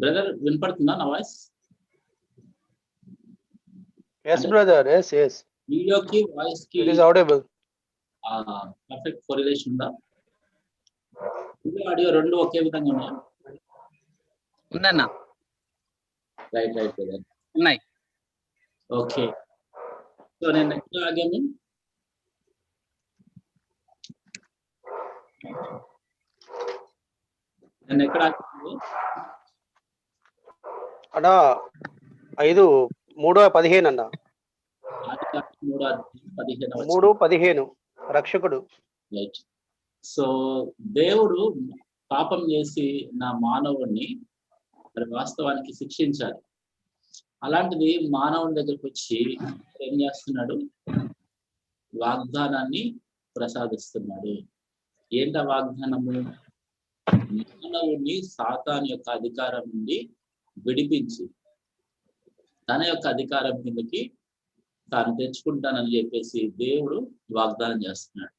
Brother వినపడుతుందా నా voice? Yes, brother. Yes. వీడియోకి వాయిస్ కి It is audible. Perfect correlation ఉందా? వీడియో ఆడియో రెండు ఒకే విధంగా ఉన్నాయా? ఉందన్నా. Right brother. ఉన్నాయి. ఓకే. సో నేను ఎక్కడ ఆగాను? నేను ఎక్కడ ఆగాను? అన్నా 5:3:15 అన్న. 3:15 రక్షకుడు. రైట్. సో దేవుడు పాపం చేసి నా మానవుడిని మరి వాస్తవానికి శిక్షించాలి. అలాంటిది మానవుని దగ్గరకు వచ్చి ఏం చేస్తున్నాడు? వాగ్దానాన్ని ప్రసాదిస్తున్నాడు. ఏంట వాగ్దానము? మానవుని సాతాను యొక్క అధికారం నుండి విడిపించి తన యొక్క అధికారం కిందకి తాను తెచ్చుకుంటానని చెప్పేసి దేవుడు వాగ్దానం చేస్తున్నాడు.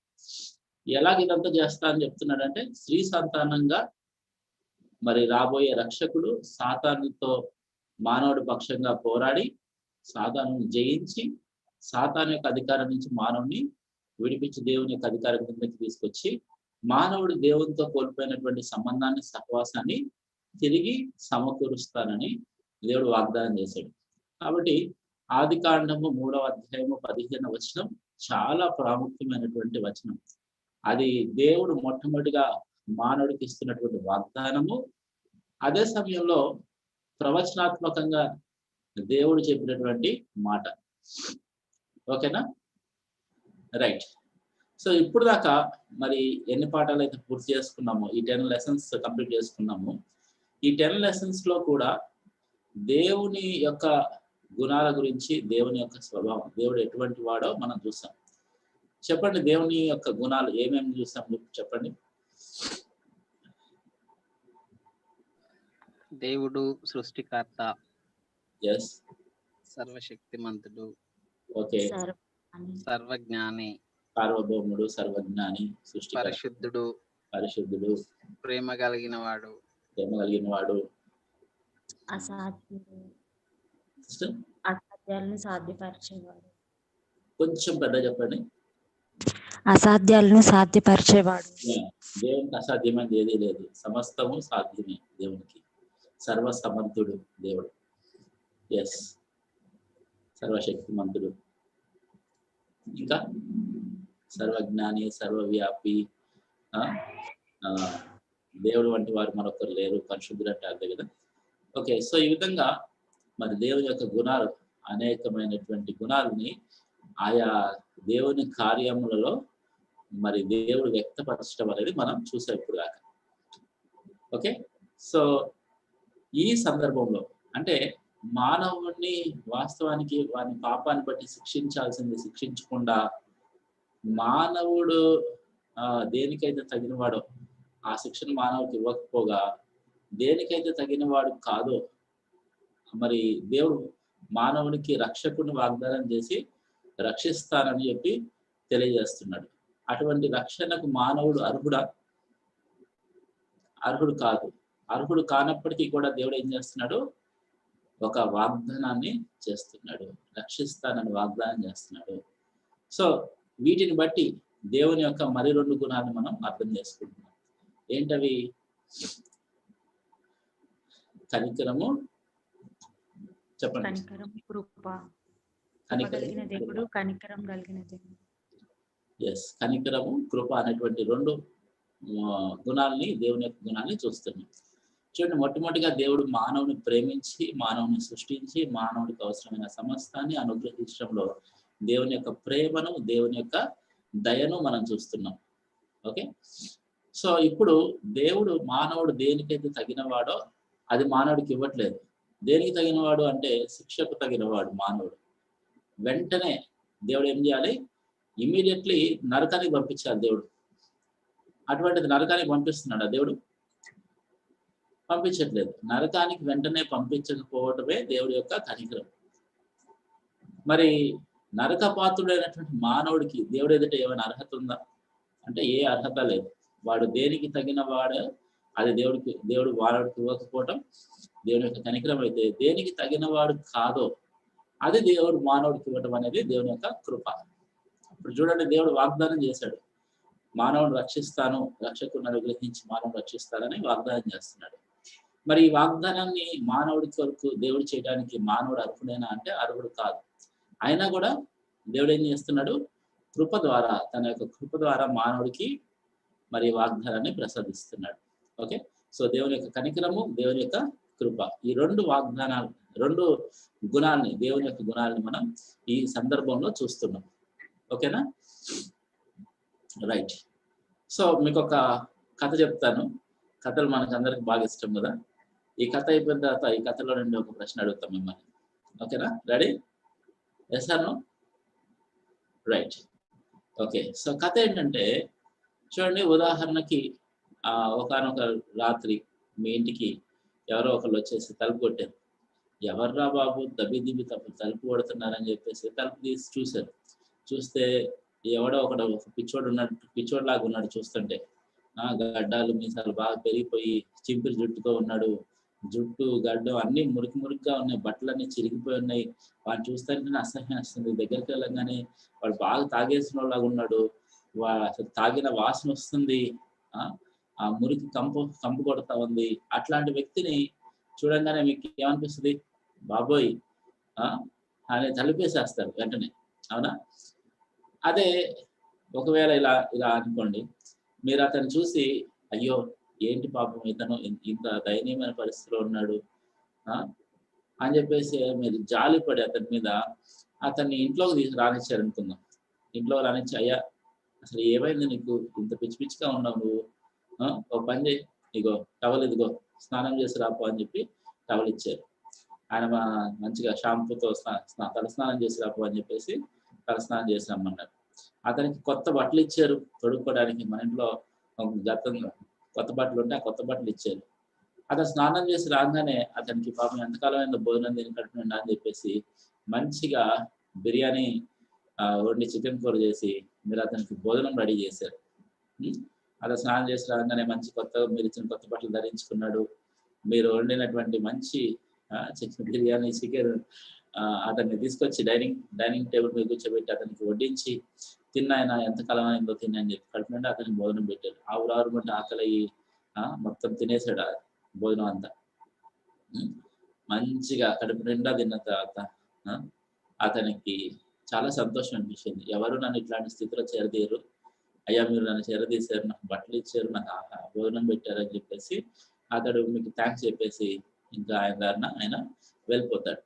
ఎలాగ ఇదంతా చేస్తా అని చెప్తున్నాడు అంటే, స్త్రీ సంతానంగా మరి రాబోయే రక్షకుడు సాతానుతో మానవుడి పక్షంగా పోరాడి సాతాను జయించి సాతాను యొక్క అధికారం నుంచి మానవుని విడిపించి దేవుని యొక్క అధికారం కిందకి తీసుకొచ్చి మానవుడు దేవునితో కోల్పోయినటువంటి సంబంధాన్ని, సహవాసాన్ని తిరిగి సమకూరుస్తానని దేవుడు వాగ్దానం చేశాడు. కాబట్టి ఆదికాండము 3:15 వచనం చాలా ప్రాముఖ్యమైనటువంటి వచనం. అది దేవుడు మొట్టమొదటిగా మానవుడికి ఇస్తున్నటువంటి వాగ్దానము. అదే సమయంలో ప్రవచనాత్మకంగా దేవుడు చెప్పినటువంటి మాట. ఓకేనా? రైట్. సో ఇప్పుడు దాకా మరి ఎన్ని పాఠాలు అయితే పూర్తి చేసుకున్నామో, ఈ 10 లెసన్స్ కంప్లీట్ చేసుకున్నాము. ఈ 10 లెసన్స్ లో కూడా దేవుని యొక్క గుణాల గురించి, దేవుని యొక్క స్వభావం, దేవుడు ఎటువంటి వాడో మనం చూసాం. చెప్పండి, దేవుని యొక్క గుణాలు ఏమేమి చూసాం చెప్పండి. దేవుడు సృష్టికర్త, ఎస్, సర్వశక్తిమంతుడు, ఓకే, సర్వజ్ఞాని, సార్వభౌముడు, సర్వజ్ఞాని, పరిశుద్ధుడు, పరిశుద్ధుడు, ప్రేమ కలిగిన వాడు, అసాధ్యాలను సాధ్యపరిచేవాడు. కొంచెం పెద్ద చెప్పండి. అసాధ్యాలను సాధ్యపరిచేవాడు. దేవునికి అసాధ్యమైనది ఏదీ లేదు, సమస్తము సాధ్యమే దేవునికి. సర్వసమర్థుడు దేవుడు. ఎస్, సర్వశక్తిమంతుడు, ఇంకా సర్వజ్ఞాని, సర్వవ్యాపి. దేవుడు వంటి వారు మరొకరు లేరు, పరిశుద్ధుడు అంటే అర్థం కదా. ఓకే, సో ఈ విధంగా మరి దేవుని యొక్క గుణాలు, అనేకమైనటువంటి గుణాలని ఆయా దేవుని కార్యములలో మరి దేవుడు వ్యక్తపరచడం అనేది మనం చూసాం ఇప్పుడు దాకా. ఓకే, సో ఈ సందర్భంలో అంటే మానవుడిని వాస్తవానికి వాని పాపాన్ని బట్టి శిక్షించాల్సింది శిక్షించకుండా, మానవుడు దేనికైతే తగినవాడో ఆ శిక్షణ మానవుడికి ఇవ్వకపోగా, దేనికైతే తగినవాడు కాదో మరి దేవుడు మానవునికి రక్షకుని వాగ్దానం చేసి రక్షిస్తానని చెప్పి తెలియజేస్తున్నాడు. అటువంటి రక్షణకు మానవుడు అర్హుడా? అర్హుడు కాదు. అర్హుడు కానప్పటికీ కూడా దేవుడు ఏం చేస్తున్నాడు? ఒక వాగ్దానాన్ని చేస్తున్నాడు, రక్షిస్తానని వాగ్దానం చేస్తున్నాడు. సో వీటిని బట్టి దేవుని యొక్క మరి 2 గుణాలను మనం అర్థం చేసుకుంటున్నాం. ఏంటవి? కనికరము, చెప్పండి. కనికరం, కృప. ఎస్, కనికరము, కృప అనేటువంటి 2 గుణాలని, దేవుని యొక్క గుణాలని చూస్తున్నాం. చూడండి, మొట్టమొదటిగా దేవుడు మానవుని ప్రేమించి, మానవుని సృష్టించి, మానవుడికి అవసరమైన సమస్తాన్ని అనుగ్రహించడంలో దేవుని యొక్క ప్రేమను, దేవుని యొక్క దయను మనం చూస్తున్నాం. ఓకే, సో ఇప్పుడు దేవుడు మానవుడు దేనికైతే తగినవాడో అది మానవుడికి ఇవ్వట్లేదు. దేనికి తగినవాడు అంటే శిక్షకు తగినవాడు మానవుడు. వెంటనే దేవుడు ఏం చేయాలి? ఇమీడియట్లీ నరకానికి పంపించాలి దేవుడు. అటువంటిది నరకానికి పంపిస్తున్నాడు దేవుడు? పంపించట్లేదు. నరకానికి వెంటనే పంపించకపోవటమే దేవుడి యొక్క కనికరం. మరి నరకపాత్రుడైనటువంటి మానవుడికి దేవుడు ఎదుట ఏమైనా అర్హత ఉందా అంటే ఏ అర్హత లేదు. వాడు దేనికి తగిన వాడు అది దేవుడు వాడికి ఇవ్వకపోవటం దేవుని యొక్క కనికరం అయితే, దేనికి తగిన వాడు కాదో అది దేవుడు మానవుడికి ఇవ్వటం అనేది దేవుని యొక్క కృప. ఇప్పుడు చూడండి, దేవుడు వాగ్దానం చేశాడు, మానవుని రక్షిస్తాను, రక్షకుని అనుగ్రహించి మానవుని రక్షిస్తానని వాగ్దానం చేస్తున్నాడు. మరి ఈ వాగ్దానాన్ని మానవుడి కొరకు దేవుడు చేయడానికి మానవుడు అర్హుడైనా అంటే అర్హుడు కాదు. అయినా కూడా దేవుడు ఏం చేస్తున్నాడు, కృప ద్వారా, తన యొక్క కృప ద్వారా మానవుడికి మరి వాగ్దానాన్ని ప్రసాదిస్తున్నాడు. ఓకే, సో దేవుని యొక్క కనికరము, దేవుని యొక్క కృప, ఈ రెండు వాగ్దానాలు, రెండు గుణాలని, దేవుని యొక్క గుణాలని మనం ఈ సందర్భంలో చూస్తున్నాం. ఓకేనా, రైట్. సో మీకు ఒక కథ చెప్తాను. కథలు మనకు అందరికి బాగా ఇష్టం కదా. ఈ కథ అయిపోయిన తర్వాత ఈ కథలో నుండి ఒక ప్రశ్న అడుగుతాం మిమ్మల్ని. ఓకేనా, ready? Yes or no? Right. Okay, so కథ ఏంటంటే చూడండి, ఉదాహరణకి ఒకానొక రాత్రి మీ ఇంటికి ఎవరో ఒకళ్ళు వచ్చేసి తలుపు కొట్టారు. ఎవర్రా బాబు దబ్బి తలుపు కొడుతున్నారని చెప్పేసి తలుపు తీసి చూశారు. చూస్తే ఎవడో ఒక పిచ్చోడు ఉన్నాడు, పిచ్చోడు లాగా ఉన్నాడు. చూస్తుంటే గడ్డాలు మీసాలు బాగా పెరిగిపోయి చింపిరి జుట్టుతో ఉన్నాడు. జుట్టు గడ్డం అన్ని మురికిగా ఉన్నాయి, బట్టలన్నీ చిరిగిపోయి ఉన్నాయి. వాడిని చూస్తుంటేనే అసహ్యం వస్తుంది. దగ్గరికి వెళ్ళగానే వాడు బాగా తాగేసిన వాళ్ళలాగా ఉన్నాడు. అసలు తాగిన వాసన వస్తుంది, ఆ మురికి కంపు కొడతా ఉంది. అట్లాంటి వ్యక్తిని చూడంగానే మీకు ఏమనిపిస్తుంది? బాబోయ్ అని తలుపేసేస్తారు వెంటనే, అవునా? అదే ఒకవేళ ఇలా అనుకోండి, మీరు అతన్ని చూసి అయ్యో ఏంటి పాపం ఇతను ఇంత దయనీయమైన పరిస్థితిలో ఉన్నాడు అని చెప్పేసి మీరు జాలిపడి అతని మీద అతన్ని ఇంట్లోకి రానిచ్చారనుకుందాం. ఇంట్లో రానిచ్చి, అయ్యా అసలు ఏమైంది నీకు, ఇంత పిచ్చిగా ఉన్నావు నువ్వు, ఒక పని చేయి, ఇగో టవల్ ఇదిగో స్నానం చేసి రాపో అని చెప్పి టవల్ ఇచ్చారు. ఆయన మంచిగా షాంపూతో తలస్నానం చేసి రాపో అని చెప్పేసి తలస్నానం చేసి రమ్మన్నారు. అతనికి కొత్త బట్టలు ఇచ్చారు తొడుక్కోవడానికి. మన ఇంట్లో గతంలో కొత్త బట్టలు ఉంటే ఆ కొత్త బట్టలు ఇచ్చారు. అతను స్నానం చేసి రాగానే అతనికి పాపం ఎంతకాలమైన భోజనం తిని కట్టుకుండా అని చెప్పేసి మంచిగా బిర్యానీ వండి చికెన్ కూర చేసి మీరు అతనికి భోజనం రెడీ చేశారు. అతను స్నానం చేసి రాగానే మంచి మీరు ఇచ్చిన కొత్త బట్టలు ధరించుకున్నాడు. మీరు వండినటువంటి మంచి చికెన్ బిర్యానీ చికెన్ అతన్ని తీసుకొచ్చి డైనింగ్ టేబుల్ మీద కూర్చోబెట్టి అతనికి వడ్డించి ఆయన ఎంతకాలం అయిందో తిని అని చెప్పి కడుపు నుండి అతనికి భోజనం పెట్టారు. ఆవురారుమంటే ఆకలి మొత్తం తినేసాడు భోజనం అంతా. మంచిగా కడుపు నిండా తిన్న తర్వాత అతనికి చాలా సంతోషం అనిపించింది. ఎవరు నన్ను ఇట్లాంటి స్థితిలో చేరదీయరు, అయ్యా మీరు నన్ను చేరదీశారు, నాకు బట్టలు ఇచ్చారు, నాకు భోజనం పెట్టారు అని చెప్పేసి అతడు మీకు థ్యాంక్స్ చెప్పేసి ఇంకా ఆయన వెళ్ళిపోతాడు.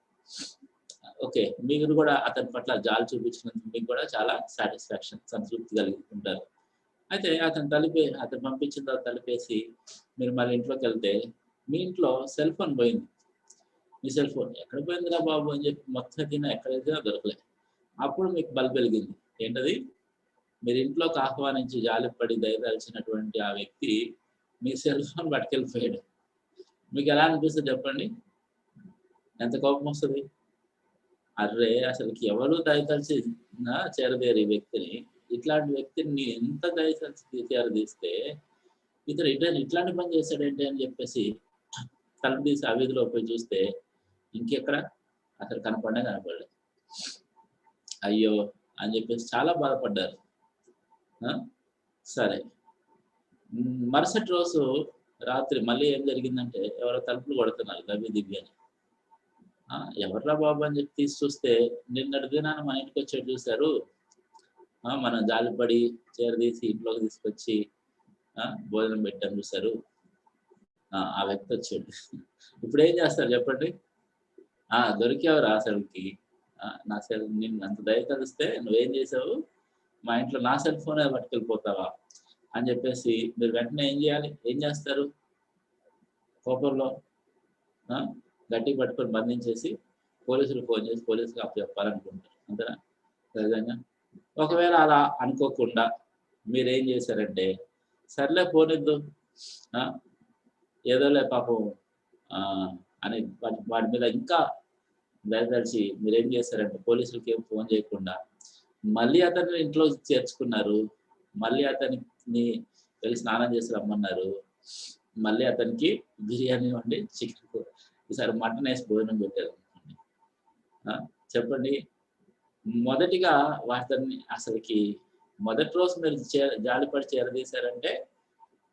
ఓకే, మీరు కూడా అతని పట్ల జాలి చూపించినందుకు మీకు కూడా చాలా సాటిస్ఫాక్షన్, సంతృప్తి కలిగి ఉంటారు. అయితే అతను పంపించిన తర్వాత తలిపేసి మీరు మళ్ళీ ఇంట్లోకి వెళ్తే మీ ఇంట్లో సెల్ ఫోన్ పోయింది. మీ సెల్ ఫోన్ ఎక్కడ పోయిందిరా బాబు అని చెప్పి మొత్తం తిన్నా ఎక్కడైతే దొరకలేదు. అప్పుడు మీకు బల్బ్ వెలిగింది. ఏంటది? మీరు ఇంట్లోకి ఆహ్వానించి జాలిపడి దయదాల్చినటువంటి ఆ వ్యక్తి మీ సెల్ ఫోన్ పట్టుకెళ్ళిపోయాడు. మీకు ఎలా అనిపిస్తుంది చెప్పండి? ఎంత కోపం వస్తుంది? అర్రే అసలుకి ఎవరు దయతలిచి చేరదేరు ఈ వ్యక్తిని, ఇట్లాంటి వ్యక్తిని ఎంత దయతలిచి చేరదీస్తే ఇతను ఇట్లాంటి పని చేశాడేంటి అని చెప్పేసి తలుపు తీసి ఆ వీధిలో పోయి చూస్తే ఇంకెక్కడ అసలు కనపడలేదు. అయ్యో అని చెప్పేసి చాలా బాధపడ్డారు. సరే, మరుసటి రోజు రాత్రి మళ్ళీ ఏం జరిగిందంటే ఎవరో తలుపులు కొడుతున్నారు దబ్బి దిబ్బి అని. ఎవర్రా బాబు అని చెప్పి తీసి చూస్తే నిన్నటి దినాన్ని మన ఇంటికి వచ్చేది చూశారు. మనం జాలిపడి చేరదీసి ఇంట్లోకి తీసుకొచ్చి భోజనం పెట్టాను చూశారు. ఆ వ్యక్తి వచ్చాడు. ఇప్పుడు ఏం చేస్తారు చెప్పండి? దొరికేవరా అసలుకి? నా నిన్ను అంత దయ కలిస్తే నువ్వేం చేసావు? మా ఇంట్లో నా సెల్ ఫోనే పట్టుకెళ్ళిపోతావా అని చెప్పేసి మీరు వెంటనే ఏం చేస్తారు? కోపంలో గట్టి పట్టుకొని బంధించేసి పోలీసులు ఫోన్ చేసి పోలీసులకు అప్పు చెప్పాలనుకుంటారు. అంతేనా? సహజంగా ఒకవేళ అలా అనుకోకుండా మీరేం చేశారంటే సర్లే పోనిద్దు, ఏదోలే పాపం అని వాడి మీద ఇంకా దయదలిచి మీరేం చేశారంటే పోలీసులకి ఏం ఫోన్ చేయకుండా మళ్ళీ అతన్ని ఇంట్లో చేర్చుకున్నారు. మళ్ళీ అతన్ని వెళ్ళి స్నానం చేసి రమ్మన్నారు. మళ్ళీ అతనికి బిర్యానీ వండి చికెన్ కూర, ఈసారి మటన్ వేసి భోజనం పెట్టారు. చెప్పండి, మొదటిగా వాటిని అసలుకి మొదటి రోజు మీరు జాలిపడి చేరదీశారంటే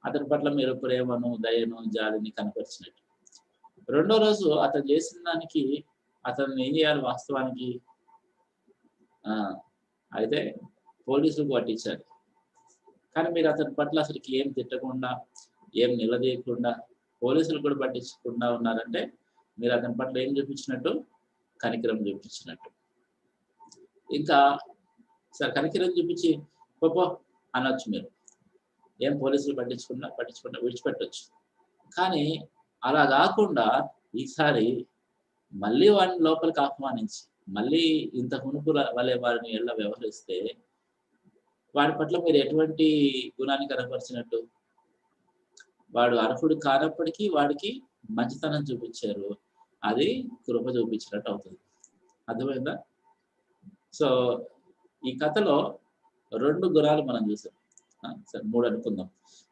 అతని పట్ల మీరు ప్రేమను, దయను, జాలిని కనపరిచినట్టు. రెండో రోజు అతను చేసిన దానికి అతను ఏం చేయాలి వాస్తవానికి? అయితే పోలీసులకు పట్టించారు. కానీ మీరు అతని పట్ల అసలుకి ఏం తిట్టకుండా, ఏం నిలదీయకుండా, పోలీసులు కూడా పట్టించకుండా ఉన్నారంటే మీరు అతని పట్ల ఏం చూపించినట్టు? కనికరం చూపించినట్టు. ఇంకా సరే కనికరం చూపించి పో అనొచ్చు మీరు, ఏం పోలీసులు పట్టించకుండా విడిచిపెట్టవచ్చు. కానీ అలా కాకుండా ఈసారి మళ్ళీ వాడిని లోపలికి ఆహ్వానించి మళ్ళీ ఇంత హునుపుల వలె వారిని ఎలా వ్యవహరిస్తే వాడి పట్ల మీరు ఎటువంటి గుణాన్ని కనపరిచినట్టు? వాడు అర్హుడు కానప్పటికీ వాడికి మంచితనం చూపించారు, అది కృప చూపించినట్టు అవుతుంది. అర్థమైందా? సో ఈ కథలో 2 గుణాలు మనం చూసాం. సరే 3 అనుకుందాం.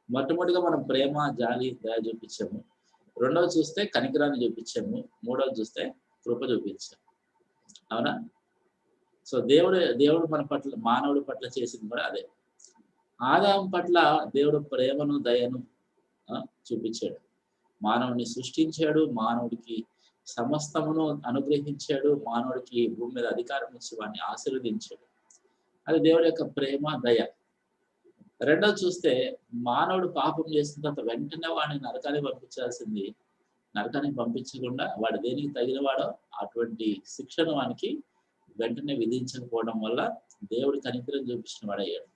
మొట్టమొదటిగా మనం ప్రేమ, జాలి, దయ చూపించాము. రెండవది చూస్తే కనికరాన్ని చూపించాము. మూడవది చూస్తే కృప చూపించాము. అవునా? సో దేవుడు మన పట్ల, మానవుడి పట్ల చేసింది కూడా అదే. ఆదాము పట్ల దేవుడు ప్రేమను, దయను చూపించాడు. మానవుడిని సృష్టించాడు, మానవుడికి సమస్తమును అనుగ్రహించాడు, మానవుడికి భూమి మీద అధికారం ఇచ్చి వాడిని ఆశీర్వదించాడు. అది దేవుడి యొక్క ప్రేమ, దయ. రెండోది చూస్తే మానవుడు పాపం చేసిన తర్వాత వెంటనే వాడిని నరకానికి పంపించాల్సింది, నరకానికి పంపించకుండా వాడు దేనికి తగినవాడో అటువంటి శిక్షను వానికి వెంటనే విధించకపోవడం వల్ల దేవుడు కనికరం చూపించిన వాడయ్యాడు.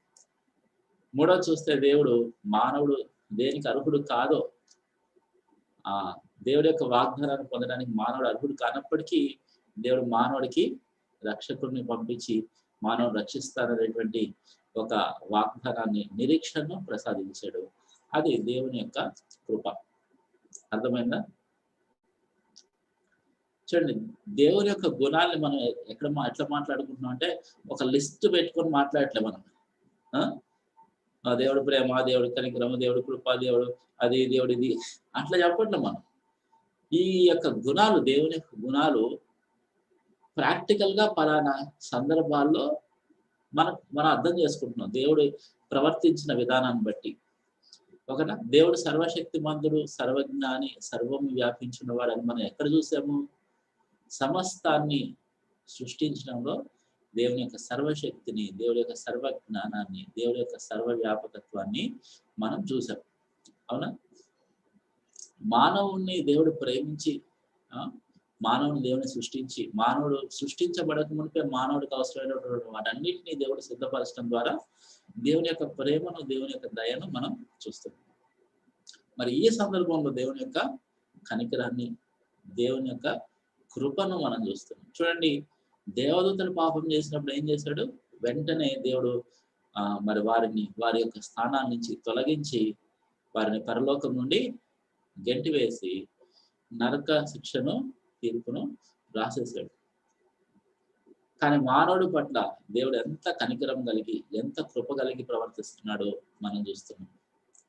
మూడోది చూస్తే దేవుడు మానవుడు దేనికి అర్హుడు కాదో, దేవుడి యొక్క వాగ్దానాన్ని పొందడానికి మానవుడు అర్హుడు కానప్పటికీ దేవుడు మానవుడికి రక్షకుడిని పంపించి మానవుడు రక్షిస్తారనేటువంటి ఒక వాగ్దానాన్ని, నిరీక్షణను ప్రసాదించాడు. అది దేవుని యొక్క కృప. అర్థమైందా? చూడండి, దేవుని యొక్క గుణాలని మనం ఎట్లా మాట్లాడుకుంటున్నాం అంటే ఒక లిస్ట్ పెట్టుకొని మాట్లాడట్లే మనం. దేవుడు ప్రేమ, దేవుడు కనికరము, దేవుడు కృప, దేవుడు అది, దేవుడు ఇది అట్లా చెప్పట్లే మనం. ఈ యొక్క గుణాలు, దేవుని యొక్క గుణాలు ప్రాక్టికల్ గా పలానా సందర్భాల్లో మనం అర్థం చేసుకుంటున్నాం దేవుడు ప్రవర్తించిన విధానాన్ని బట్టి. ఒకనా? దేవుడు సర్వశక్తిమంతుడు, సర్వజ్ఞాని, సర్వం వ్యాపించిన వాడు అని మనం ఎక్కడ చూసాము? సమస్తాన్ని సృష్టించడంలో దేవుని యొక్క సర్వశక్తిని, దేవుడి యొక్క సర్వజ్ఞానాన్ని, దేవుడి యొక్క సర్వవ్యాపకత్వాన్ని మనం చూసాం. అవునా? మానవుణ్ణి దేవుడు ప్రేమించి, మానవుని దేవుని సృష్టించి, మానవుడు సృష్టించబడక మునిపే మానవుడికి అవసరమైనటువంటి వాటన్నిటినీ దేవుడు సిద్ధపరచడం ద్వారా దేవుని యొక్క ప్రేమను, దేవుని యొక్క దయను మనం చూస్తాం. మరి ఈ సందర్భంలో దేవుని యొక్క కనికరాన్ని, దేవుని యొక్క కృపను మనం చూస్తాం. చూడండి, దేవదూతలు పాపం చేసినప్పుడు ఏం చేశాడు? వెంటనే దేవుడు మరి వారి యొక్క స్థానాల నుంచి తొలగించి వారిని పరలోకం నుండి గెంటి వేసి నరక శిక్షను, తీర్పును రాసేసాడు. కానీ మానవుడి పట్ల దేవుడు ఎంత కనికరం కలిగి, ఎంత కృప కలిగి ప్రవర్తిస్తున్నాడో మనం చూస్తున్నాం.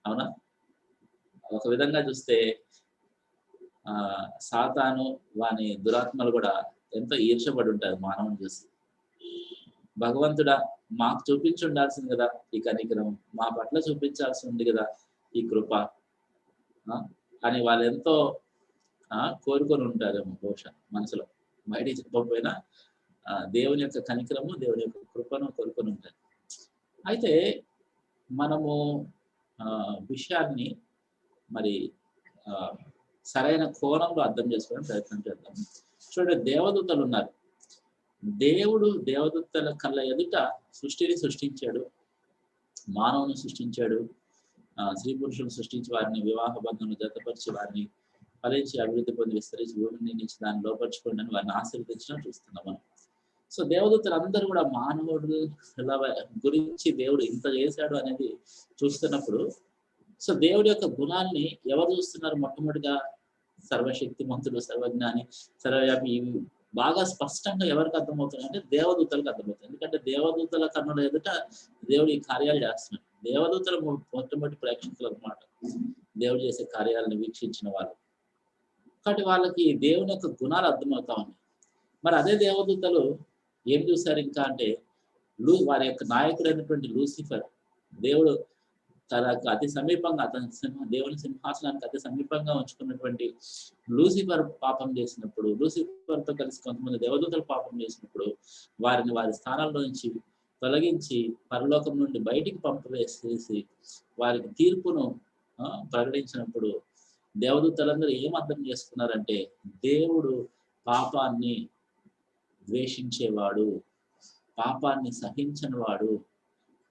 అవునా? ఒక విధంగా చూస్తే సాతాను, వాని దురాత్మలు కూడా ఎంతో ఈర్షపడి ఉంటారు మానవుని చూసి. భగవంతుడా, మాకు చూపించి ఉండాల్సింది కదా ఈ కనికరం, మా పట్ల చూపించాల్సి ఉంది కదా ఈ కృప అని వాళ్ళు ఎంతో కోరుకొని ఉంటారేమో బహుశా మనసులో. బయటికి చెప్పకపోయినా దేవుని యొక్క కనికరము, దేవుని యొక్క కృపను కోరుకొని ఉంటారు. అయితే మనము విషయాన్ని మరి సరైన కోణంలో అర్థం చేసుకోవడానికి ప్రయత్నం చేద్దాం. చూడండి, దేవదూతలు ఉన్నారు. దేవుడు దేవదూతల కళ్ళ ఎదుట సృష్టిని సృష్టించాడు, మానవుని సృష్టించాడు, స్త్రీ పురుషులను సృష్టించి వారిని వివాహ బంధంలో జతపరిచి వారిని ఫలించి అభివృద్ధి పొంది విస్తరించి భూమిని నుంచి దాన్ని లోపరుచుకోండి అని వారిని ఆశీర్వదించడం చూస్తున్నాం మనం. సో దేవదూతలు అందరూ కూడా మానవుడు గురించి దేవుడు ఇంత చేశాడు అనేది చూస్తున్నప్పుడు, సో దేవుడి యొక్క గుణాల్ని ఎవరు చూస్తున్నారు? మొట్టమొదటిగా సర్వశక్తిమంతుడు, సర్వజ్ఞాని, సర్వవ్యాపి, ఇవి బాగా స్పష్టంగా ఎవరికి అర్థమవుతుంది అంటే దేవదూతలకు అర్థమవుతుంది. ఎందుకంటే దేవదూతల కన్నుల ఎదుట దేవుడు ఈ కార్యాలు చేస్తున్నాడు. దేవదూతలు మొట్టమొదటి ప్రేక్షకులు అన్నమాట, దేవుడు చేసే కార్యాలను వీక్షించిన వాళ్ళు. కాబట్టి వాళ్ళకి దేవుని యొక్క గుణాలు అర్థమవుతా ఉన్నాయి. మరి అదే దేవదూతలు ఏం చూశారు ఇంకా అంటే, వారి యొక్క నాయకుడైనటువంటి లూసిఫర్, దేవుడు తనకు అతి సమీపంగా దేవుని సింహాసనానికి అతి సమీపంగా ఉంచుకున్నటువంటి లూసిఫర్ పాపం చేసినప్పుడు, లూసిఫర్తో కలిసి కొంతమంది దేవదూతలు పాపం చేసినప్పుడు వారిని వారి స్థానాల్లో నుంచి తొలగించి పరలోకం నుండి బయటికి పంపివేసేసి వారికి తీర్పును ప్రకటించినప్పుడు దేవదూతలందరూ ఏం అర్థం చేసుకున్నారంటే, దేవుడు పాపాన్ని ద్వేషించేవాడు, పాపాన్ని సహించనివాడు,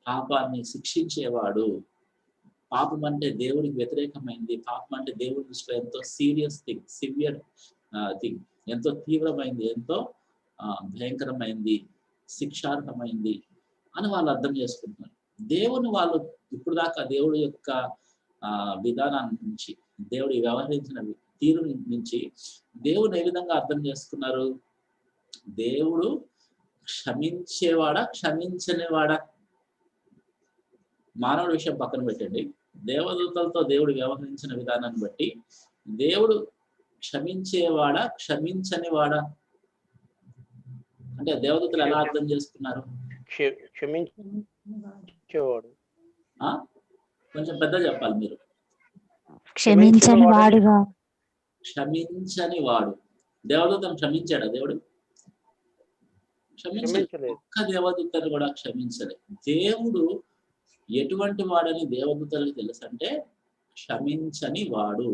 పాపాన్ని శిక్షించేవాడు. పాపం అంటే దేవుడికి వ్యతిరేకమైంది, పాపం అంటే దేవుడి దృష్టిలో ఎంతో సీరియస్ థింగ్, సివియర్ థింగ్, ఎంతో తీవ్రమైంది, ఎంతో భయంకరమైంది, శిక్షార్హమైంది అని వాళ్ళు అర్థం చేసుకుంటున్నారు. దేవుని వాళ్ళు ఇప్పుడు దాకా దేవుడి యొక్క విధానాన్ని నుంచి, దేవుడు వ్యవహరించిన తీరు నుంచి దేవుని ఏ విధంగా అర్థం చేసుకున్నారు? దేవుడు క్షమించేవాడా, క్షమించనివాడా? మానవుడి విషయం పక్కన పెట్టండి, దేవదూతలతో దేవుడు వ్యవహరించిన విధానాన్ని బట్టి దేవుడు క్షమించేవాడా, క్షమించనివాడా? అంటే దేవదూతలు ఎలా అర్థం చేసుకున్నారు? క్షమించేవాడు. కొంచెం పెద్ద చెప్పాలి మీరు. క్షమించని వాడుగా. క్షమించని వాడు. దేవదూతను క్షమించాడా దేవుడు? క్షమించలేదు. ఒక్క దేవదూతను కూడా క్షమించలేదు. దేవుడు ఎటువంటి వాడని దేవదూతలకు తెలుసు అంటే, క్షమించని వాడు,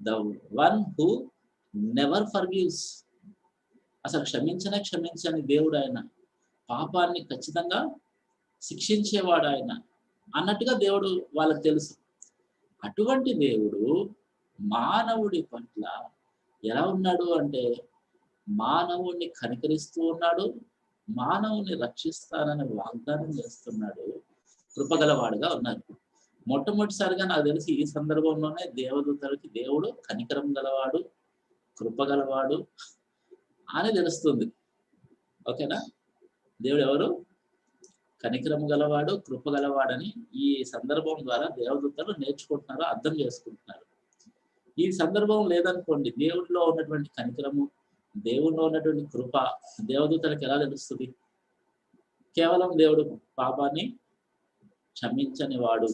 the one who never forgives. అసలు క్షమించని దేవుడు ఆయన, పాపాన్ని ఖచ్చితంగా శిక్షించేవాడు ఆయన అన్నట్టుగా దేవుడు వాళ్ళకి తెలుసు. అటువంటి దేవుడు మానవుడి పట్ల ఎలా ఉన్నాడు అంటే, మానవుడిని కనికరిస్తూ ఉన్నాడు, మానవుని రక్షిస్తానని వాగ్దానం చేస్తున్నాడు, కృపగలవాడుగా ఉన్నారు. మొట్టమొదటిసారిగా నాకు తెలిసి ఈ సందర్భంలోనే దేవదూతలకి దేవుడు కనికరం గలవాడు, కృపగలవాడు అని తెలుస్తుంది. ఓకేనా? దేవుడు ఎవరు? కనికరం గలవాడు, కృపగలవాడని ఈ సందర్భం ద్వారా దేవదూతలు నేర్చుకుంటున్నారు, అర్థం చేసుకుంటున్నారు. ఈ సందర్భం లేదనుకోండి, దేవుడిలో ఉన్నటువంటి కనికరము, దేవుడిలో ఉన్నటువంటి కృప దేవదూతలకు ఎలా తెలుస్తుంది? కేవలం దేవుడు పాపాన్ని క్షమించని వాడు,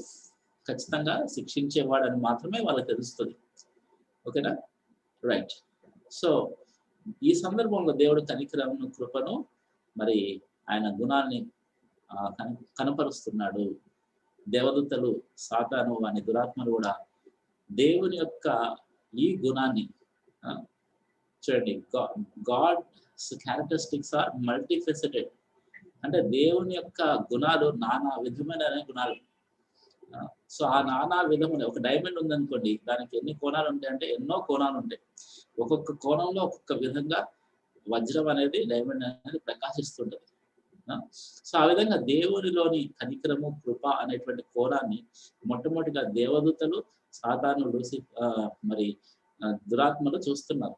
ఖచ్చితంగా శిక్షించేవాడు అని మాత్రమే వాళ్ళకి తెలుస్తుంది. ఓకేనా? రైట్. సో ఈ సందర్భంలో దేవుడు కనికరమును, కృపను, మరి ఆయన గుణాన్ని కనపరుస్తున్నాడు. దేవదూతలు, సాతాను అనే దురాత్మలు కూడా దేవుని యొక్క ఈ గుణాన్ని చూడండి. God's characteristics are multifaceted. అంటే దేవుని యొక్క గుణాలు నానా విధమైన గుణాలు. సో ఆ నానా విధములు, ఒక డైమండ్ ఉందనుకోండి, దానికి ఎన్ని కోణాలు ఉంటాయి అంటే ఎన్నో కోణాలు ఉంటాయి. ఒక్కొక్క కోణంలో ఒక్కొక్క విధంగా వజ్రం అనేది, డైమండ్ అనేది ప్రకాశిస్తుంటది. సో ఆ విధంగా దేవునిలోని కనికరము, కృప అనేటువంటి కోణాన్ని మొట్టమొదటిగా దేవదూతలు, సాతాను, మరి దురాత్మలు చూస్తున్నారు.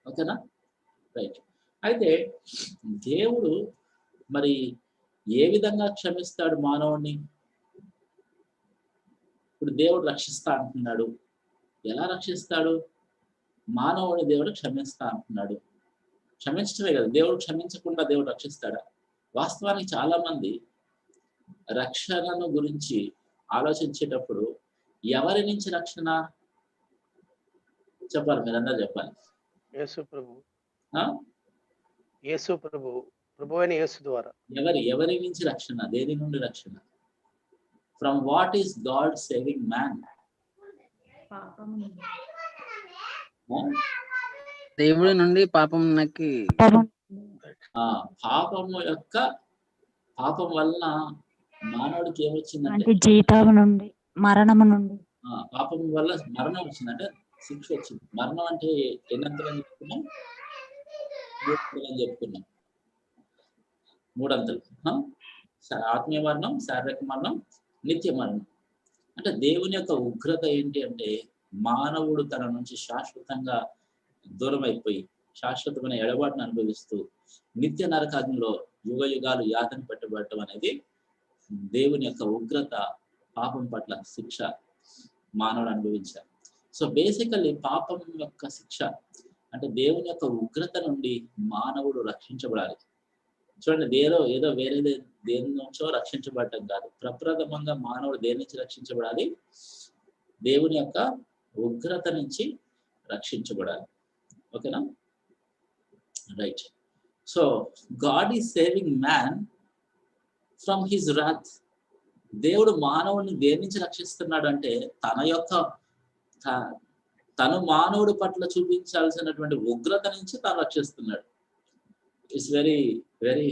ఓకేనా? రైట్. అయితే దేవుడు మరి ఏ విధంగా క్షమిస్తాడు మానవుడిని? ఇప్పుడు దేవుడు రక్షిస్తా అంటున్నాడు. ఎలా రక్షిస్తాడు? మానవుని దేవుడు క్షమిస్తా అంటున్నాడు. క్షమించటమే కదా, దేవుడు క్షమించకుండా దేవుడు రక్షిస్తాడా? వాస్తవానికి చాలా మంది రక్షణను గురించి ఆలోచించేటప్పుడు ఎవరి నుంచి రక్షణ చెప్పాలి? మీరందరూ చెప్పాలి. యేసు ప్రభు, యేసు ప్రభు, ప్రభు అయిన యేసు ద్వారా. ఎవరి నుంచి రక్షణ? దేని నుండి రక్షణ? From what is God saving man? దేవుడి నుండి పాపంకి. పాపం వలన మానవుడికి ఏమొచ్చిందంటే, జీతం నుండి, మరణము నుండి. పాపం వల్ల మరణం వచ్చిందంటే శిక్ష వచ్చింది. మరణం అంటే ఎన్నంతలని చెప్పుకున్నాం? 3 చెప్పుకున్నాం. 3 అంతలు. ఆత్మీయ మరణం, శారీరక మరణం, నిత్య మరణం. అంటే దేవుని యొక్క ఉగ్రత ఏంటి అంటే, మానవుడు తన నుంచి శాశ్వతంగా దూరం అయిపోయి శాశ్వతమైన ఎడబాటును అనుభవిస్తూ నిత్య నరకాగ్నిలో యుగ యుగాలు యాతన పెట్టబడటం అనేది దేవుని యొక్క ఉగ్రత, పాపం పట్ల శిక్ష మానవుడు అనుభవించాడు. సో బేసికల్లీ పాపం యొక్క శిక్ష అంటే దేవుని యొక్క ఉగ్రత నుండి మానవుడు రక్షించబడాలి. చూడండి, ఏదో వేరే దేని నుంచో రక్షించబడటం కాదు. ప్రప్రథమంగా మానవుడు దేని నుంచి రక్షించబడాలి? దేవుని యొక్క ఉగ్రత నుంచి రక్షించబడాలి. ఓకేనా? Right. So God is saving man from his wrath. దేవుడు మానవుడిని దేని నుంచి రక్షిస్తున్నాడు అంటే తను మానవుడి పట్ల చూపించాల్సినటువంటి ఉగ్రత నుంచి తాను రక్షిస్తున్నాడు. It's very very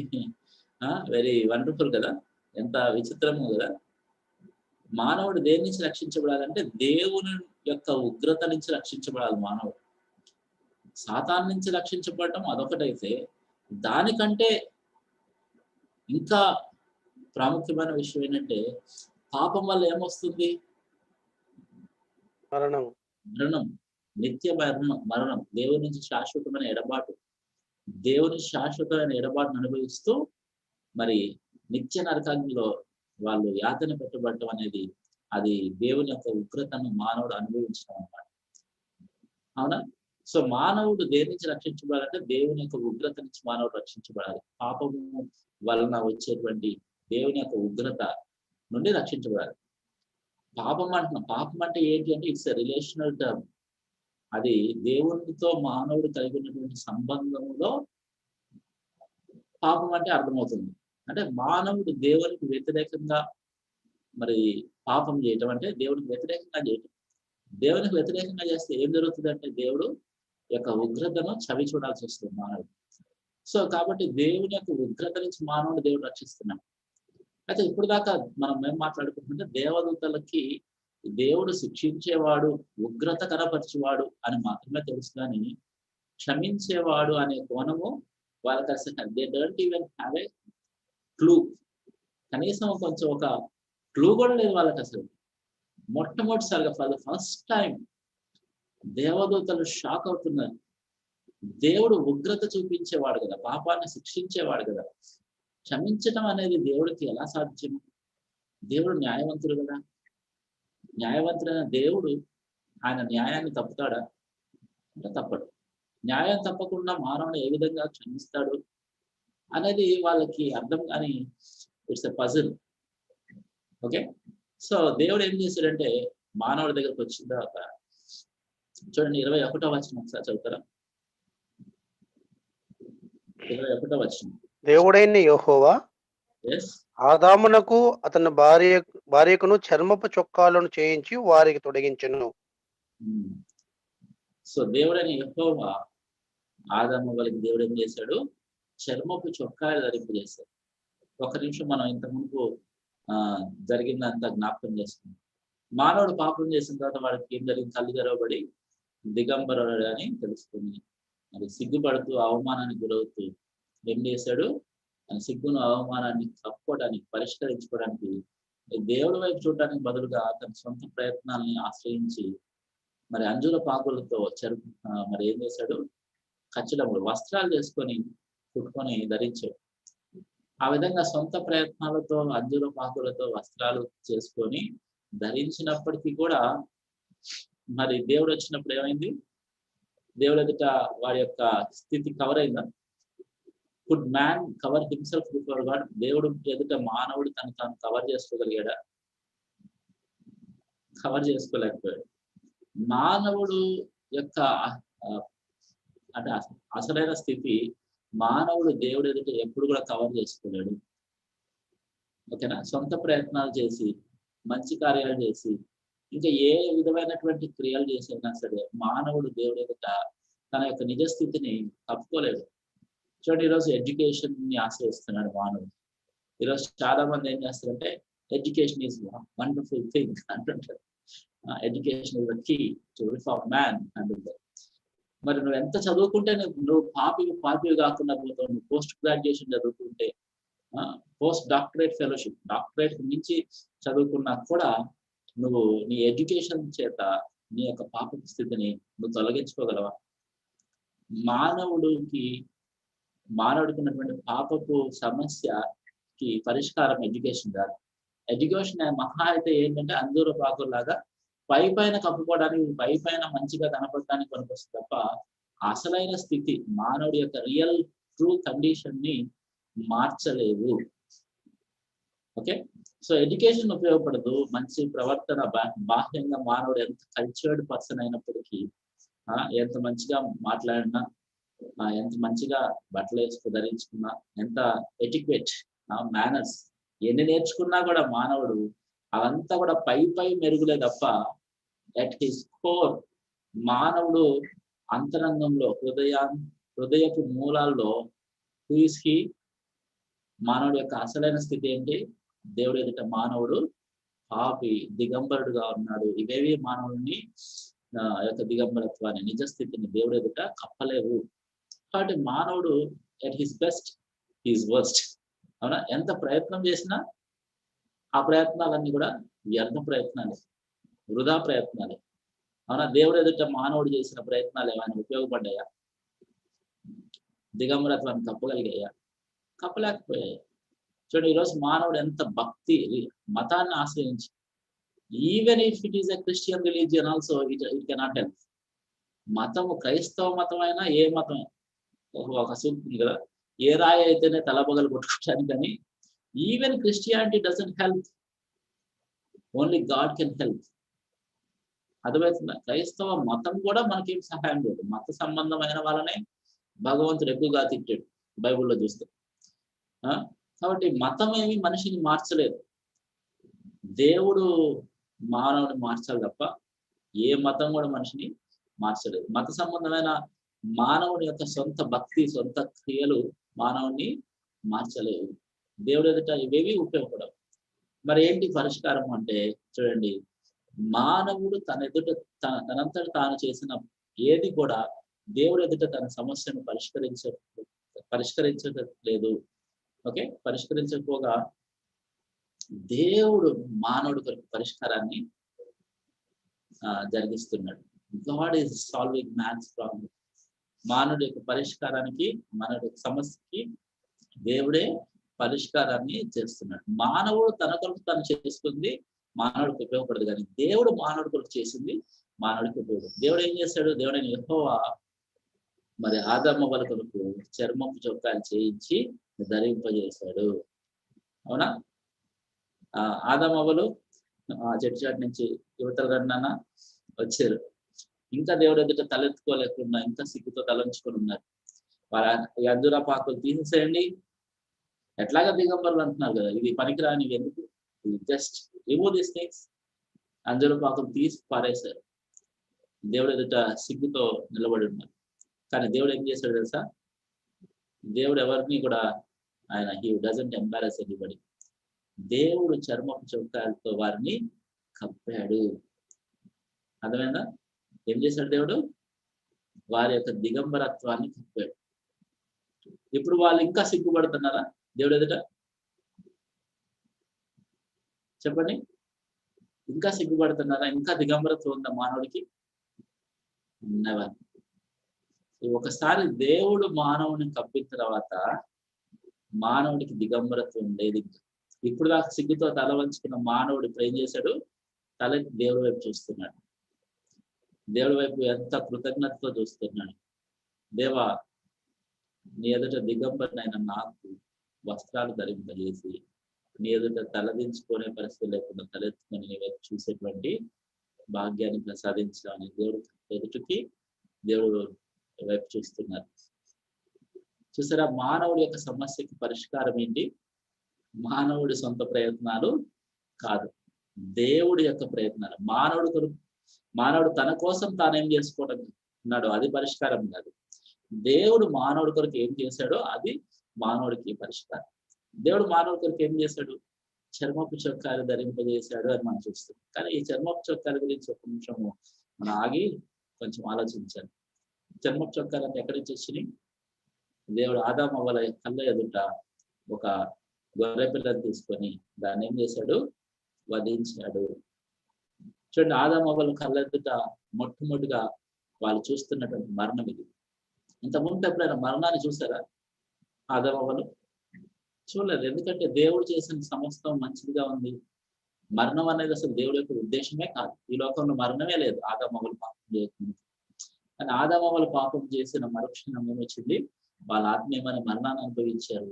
very wonderful కదా, ఎంత విచిత్రము కదా. మానవుడు దేని నుంచి రక్షించబడాలంటే దేవుని యొక్క ఉగ్రత నుంచి రక్షించబడాలి మానవుడు. సాతాను నుంచి రక్షించబడటం అదొకటైతే, దానికంటే ఇంకా ప్రాముఖ్యమైన విషయం ఏంటంటే పాపం వల్ల ఏమొస్తుంది? మరణం, నిత్య మరణం, దేవుని నుంచి శాశ్వతమైన ఎడబాటు. దేవుని శాశ్వతమైన ఎడబాటును అనుభవిస్తూ మరి నిత్య నరకాగ్నిలో వాళ్ళు యాతన పెట్టబడటం అనేది అది దేవుని యొక్క ఉగ్రతను మానవుడు అనుభవించడం అన్నమాట. అవునా? సో మానవుడు దేని నుంచి రక్షించబడాలంటే దేవుని యొక్క ఉగ్రత నుంచి మానవుడు రక్షించబడాలి. పాపము వలన వచ్చేటువంటి దేవుని యొక్క ఉగ్రత నుండి రక్షించబడాలి. పాపం అంటే ఏంటి అంటే ఇట్స్ ఎ రిలేషనల్ టర్మ్. అది దేవునితో మానవుడు కలిగి ఉన్నటువంటి సంబంధంలో పాపం అంటే అర్థమవుతుంది. అంటే మానవుడు దేవునికి వ్యతిరేకంగా మరి పాపం చేయటం అంటే దేవునికి వ్యతిరేకంగా చేయటం. దేవునికి వ్యతిరేకంగా చేస్తే ఏం జరుగుతుంది అంటే దేవుడు యొక్క ఉగ్రతను చవి చూడాల్సి వస్తుంది మానవుడు. సో కాబట్టి దేవుని యొక్క ఉగ్రత నుంచి మానవుడు దేవుడు రక్షిస్తున్నాడు. అయితే ఇప్పుడు దాకా మనం ఏం మాట్లాడుకుంటుంటే దేవదూతలకి దేవుడు శిక్షించేవాడు, ఉగ్రత కనపరిచేవాడు అని మాత్రమే తెలుసు, కానీ క్షమించేవాడు అనే కోణము వాళ్ళకి అసలు they don't even have a clue. కనీసం కొంచెం ఒక క్లూ కూడా లేదు వాళ్ళకి అసలు. మొట్టమొదటిసారిగా ఫర్ ద ఫస్ట్ టైం దేవదూతలు షాక్ అవుతున్నారు. దేవుడు ఉగ్రత చూపించేవాడు కదా, పాపాన్ని శిక్షించేవాడు కదా, క్షమించటం అనేది దేవుడికి ఎలా సాధ్యం? దేవుడు న్యాయవంతుడు కదా. న్యాయవంతుడైన దేవుడు ఆయన న్యాయాన్ని తప్పుతాడా అంటే తప్పడు. న్యాయం తప్పకుండా మానవుని ఏ విధంగా క్షమిస్తాడు అనేది వాళ్ళకి అర్థం కాని it's a puzzle. Okay, so దేవుడు ఏం చేశాడంటే మానవుడి దగ్గరకు వచ్చిన తర్వాత చూడండి 21వ వచనం ఒకసారి చదువుతారా? 21వ వచనం. దేవుడైన యెహోవా ఆదామునకు అతని భార్యకును చర్మపు చొక్కాలను చేయించి వారికి తొడిగించెను. సో దేవుడైన యెహోవా ఆదాము వాళ్ళకి దేవుడు ఏం చేశాడు? చర్మపు చొక్కాలు ధరింపజేశాడు. ఒక నిమిషం మనం ఇంత మునుపు జరిగిందంతా జ్ఞాపకం చేసుకుందాం. మానవుడు పాపం చేసిన తర్వాత వాడికి ఏం జరిగింది? కళ్ళు తెరవబడి దిగంబరుడు అని తెలుసుకుని మరి సిగ్గుపడుతూ అవమానానికి గురవుతూ ఏం చేశాడు? సిగ్గును అవమానాన్ని కప్పుకోవడానికి, పరిష్కరించుకోవడానికి దేవుడి వైపు చూడటానికి బదులుగా తన సొంత ప్రయత్నాల్ని ఆశ్రయించి మరి అంజూర పాకులతో మరి ఏం చేశాడు? ఖచ్చితంగా వస్త్రాలు చేసుకొని కుట్టుకొని ధరించాడు. ఆ విధంగా సొంత ప్రయత్నాలతో అంజూర పాకులతో వస్త్రాలు చేసుకొని ధరించినప్పటికీ కూడా మరి దేవుడు వచ్చినప్పుడు ఏమైంది? దేవుడు ఎదుట వాడి యొక్క స్థితి కవర్ అయిందా? Could man cover himself before God? దేవుడు ఎదుట మానవుడు తను తాను కవర్ చేసుకోగలిగాడా? కవర్ చేసుకోలేకపోయాడు. మానవుడు యొక్క అంటే అసలైన స్థితి మానవుడు దేవుడు ఎదుట ఎప్పుడు కూడా కవర్ చేసుకోలేడు. ఓకేనా? సొంత ప్రయత్నాలు చేసి మంచి కార్యాలు చేసి ఇంకా ఏ విధమైనటువంటి క్రియలు చేసినా సరే మానవుడు దేవుడు ఎదుట తన యొక్క నిజస్థితిని తప్పుకోలేడు. చూడండి, ఈరోజు ఎడ్యుకేషన్ ని ఆశ్రయిస్తున్నాడు మానవుడు. ఈరోజు చాలా మంది ఏం చేస్తారంటే ఎడ్యుకేషన్ ఈజ్ వండర్ఫుల్ థింగ్ అంటుంటారు. Education is the key to reform man అంటుంటారు. మరి నువ్వు ఎంత చదువుకుంటే నువ్వు పాపివి కాకుండా పోతావు. నువ్వు పోస్ట్ గ్రాడ్యుయేషన్ చదువుకుంటే, పోస్ట్ డాక్టరేట్ ఫెలోషిప్, డాక్టరేట్ మించి చదువుకున్నా కూడా నువ్వు నీ ఎడ్యుకేషన్ చేత నీ యొక్క పాపపు స్థితిని నువ్వు తొలగించుకోగలవా? మానవుడికి ఉన్నటువంటి పాపపు సమస్య కి పరిష్కారం ఎడ్యుకేషన్ కాదు. ఎడ్యుకేషన్ మహా అయితే ఏంటంటే అందూర పాకులాగా పైన కప్పుకోవడానికి, పైన మంచిగా కనపడడానికి పనికొస్తుంది తప్ప అసలైన స్థితి మానవుడి యొక్క రియల్ ట్రూ కండిషన్ ని మార్చలేవు. ఓకే, సో ఎడ్యుకేషన్ ఉపయోగపడదు. మంచి ప్రవర్తన బాహ్యంగా మానవుడు ఎంత కల్చర్డ్ పర్సన్ అయినప్పటికీ, ఎంత మంచిగా మాట్లాడినా, ఎంత మంచిగా బట్టలు వేసుకు ధరించుకున్నా, ఎంత ఎటిక్వేట్ మేనర్స్ ఎన్ని నేర్చుకున్నా కూడా మానవుడు అవంతా కూడా పై మెరుగులే తప్ప అట్ హిస్ కోర్ మానవుడు అంతరంగంలో హృదయపు మూలాల్లో హూ ఇస్ హీ, మానవుడి యొక్క అసలైన స్థితి ఏంటి? దేవుడు ఎదుట మానవుడు పాపి, దిగంబరుడుగా ఉన్నాడు. ఇవేవి మానవుడిని యొక్క దిగంబరత్వాన్ని, నిజస్థితిని దేవుడు ఎదుట కప్పలేవు. కాబట్టి మానవుడు at his best he's worst. అవునా? ఎంత ప్రయత్నం చేసినా ఆ ప్రయత్నాలన్నీ కూడా వ్యర్థ ప్రయత్నాలే, వృధా ప్రయత్నాలే. అవునా? దేవుడు ఎదుట మానవుడు చేసిన ప్రయత్నాలు ఏమైనా ఉపయోగపడ్డాయా? దిగంబరత్వాన్ని కప్పగలిగాయా? కప్పలేకపోయాయి. చూడండి, ఈరోజు మానవుడు ఎంత భక్తి మతాన్ని ఆశ్రయించి, even if it is a Christian religion also it cannot help. మతము క్రైస్తవ మతమైనా ఏ మతం ఒక సూక్తి కదా, ఏ రాయి అయితేనే తలబగలు కొట్టుకుంటాను, కానీ even Christianity doesn't help, only God can help. అర్థమవుతుందా? క్రైస్తవ మతం కూడా మనకేం సహాయం లేదు. మత సంబంధమైన వాళ్ళనే భగవంతుడు ఎక్కువగా తిట్టాడు బైబిల్లో చూస్తే. కాబట్టి మతం ఏమి మనిషిని మార్చలేదు, దేవుడు మానవుని మార్చాలి తప్ప ఏ మతం కూడా మనిషిని మార్చలేదు. మత సంబంధమైన మానవుని యొక్క సొంత భక్తి, సొంత క్రియలు మానవుని మార్చలేవు. దేవుడు ఎదుట ఇవేవి ఉపయోగపడవు. మరి ఏంటి పరిష్కారం అంటే, చూడండి, మానవుడు తనంతట తాను చేసిన ఏది కూడా దేవుడు ఎదుట తన సమస్యను పరిష్కరించలేదు. ఓకే, పరిష్కరించకపోగా దేవుడు మానవుడి కొరకు పరిష్కారాన్ని జరిగిస్తున్నాడు. God is solving man's problem. మానవుడి యొక్క పరిష్కారానికి, మానవుడి యొక్క సమస్యకి దేవుడే పరిష్కారాన్ని చేస్తున్నాడు. మానవుడు తన కొరకు తను చేసుకుంది మానవుడికి ఉపయోగపడదు, కానీ దేవుడు మానవుడి కొరకు చేసింది మానవుడికి ఉపయోగపడదు. దేవుడు ఏం చేశాడు? దేవుడైన యెహోవా మరి ఆదామవ్వల కొరకు చర్మపు చొక్కాలు చేయించి ధరింపజేశాడు. అవునా? ఆదామవ్వలు చెట్టు చాటు నుంచి యువతల గంటన వచ్చారు. ఇంకా దేవుడు ఎదుట తలెత్తుకోలేకుండా ఇంకా సిగ్గుతో తలంచుకొని ఉన్నారు. వాళ్ళ అంజూర పాకులు తీసేసేయండి, ఎట్లాగా దిగంబరులు అంటున్నారు కదా, ఇది పనికిరాని, ఎందుకు, జస్ట్ రిమూవ్ దిస్ థింగ్స్. అంజూర పాకులు తీసి పారేశారు. దేవుడు ఎదుట సిగ్గుతో నిలబడి ఉన్నారు. కానీ దేవుడు ఏం చేశాడు తెలుసా? దేవుడు ఎవరిని కూడా హీ డజంట్ ఎంబారస్ ఎనీబడి. దేవుడు చర్మపు చొక్కాలతో వారిని కప్పాడు. అర్థమైందా? ఏం చేశాడు దేవుడు? వారి యొక్క దిగంబరత్వాన్ని కప్పాడు. ఇప్పుడు వాళ్ళు ఇంకా సిగ్గుపడుతున్నారా దేవుడు ఎదుట? చెప్పండి, ఇంకా సిగ్గుపడుతున్నారా? ఇంకా దిగంబరత్వం ఉందా మానవుడికి? నెవర్. ఒకసారి దేవుడు మానవుని కప్పిన తర్వాత మానవుడికి దిగంబరత్వం లేదు. ఇప్పుడు దాకా సిగ్గుతో తల వంచుకున్న మానవుడు ఇప్పుడు ఏం చేశాడు? తల దేవుడి వైపు చూస్తున్నాడు. దేవుడి వైపు ఎంత కృతజ్ఞతతో చూస్తున్నాడు. దేవా, నీ ఎదుట దిగంబరినైన నాకు వస్త్రాలు ధరింపజేసి, నీ ఎదుట తలదించుకునే పరిస్థితి లేకుండా తలెత్తుకొని నీ వైపు చూసేటువంటి భాగ్యాన్ని ప్రసాదించాలని దేవుడు ఎదుటికి దేవుడు వైపు చూస్తున్నారు. చూసారా? మానవుడి యొక్క సమస్యకి పరిష్కారం ఏంటి? మానవుడి సొంత ప్రయత్నాలు కాదు, దేవుడి యొక్క ప్రయత్నాలు. మానవుడు తన కోసం తానేం చేసుకోవడం ఉన్నాడు, అది పరిష్కారం కాదు. దేవుడు మానవుడి కొరకు ఏం చేశాడో అది మానవుడికి పరిష్కారం. దేవుడు మానవుడి కొరకు ఏం చేశాడు? చర్మపు చొక్కాలు ధరింపజేశాడు అని మనం చూస్తాం. కానీ ఈ చర్మపు చొక్కాల గురించి ఒక నిమిషము మనం ఆగి కొంచెం ఆలోచించాలి. చర్మపు చొక్కాలు అంటే ఎక్కడి నుంచి వచ్చినాయి? దేవుడు ఆదామవ్వల కళ్ళ ఎదుట ఒక గొర్రె పిల్లని తీసుకొని దాన్ని ఏం చేశాడు? వధించాడు. చూడండి, ఆదామవ్వల కళ్ళ ఎదుట మొట్టమొదటిగా వాళ్ళు చూస్తున్నటువంటి మరణం ఇది. ఇంతకుముందు ఎప్పుడైనా మరణాన్ని చూసారా ఆదామవ్వలు? చూడలేదు. ఎందుకంటే దేవుడు చేసిన సమస్తం మంచిదిగా ఉంది. మరణం అనేది అసలు దేవుడి యొక్క ఉద్దేశమే కాదు. ఈ లోకంలో మరణమే లేదు ఆదామవ్వలు పాపం చేయకుండా. కానీ ఆదామవ్వలు పాపం చేసిన మరుక్షణం ఏమొచ్చింది, వాళ్ళ ఆత్మీయమైన మరణాన్ని అనుభవించారు.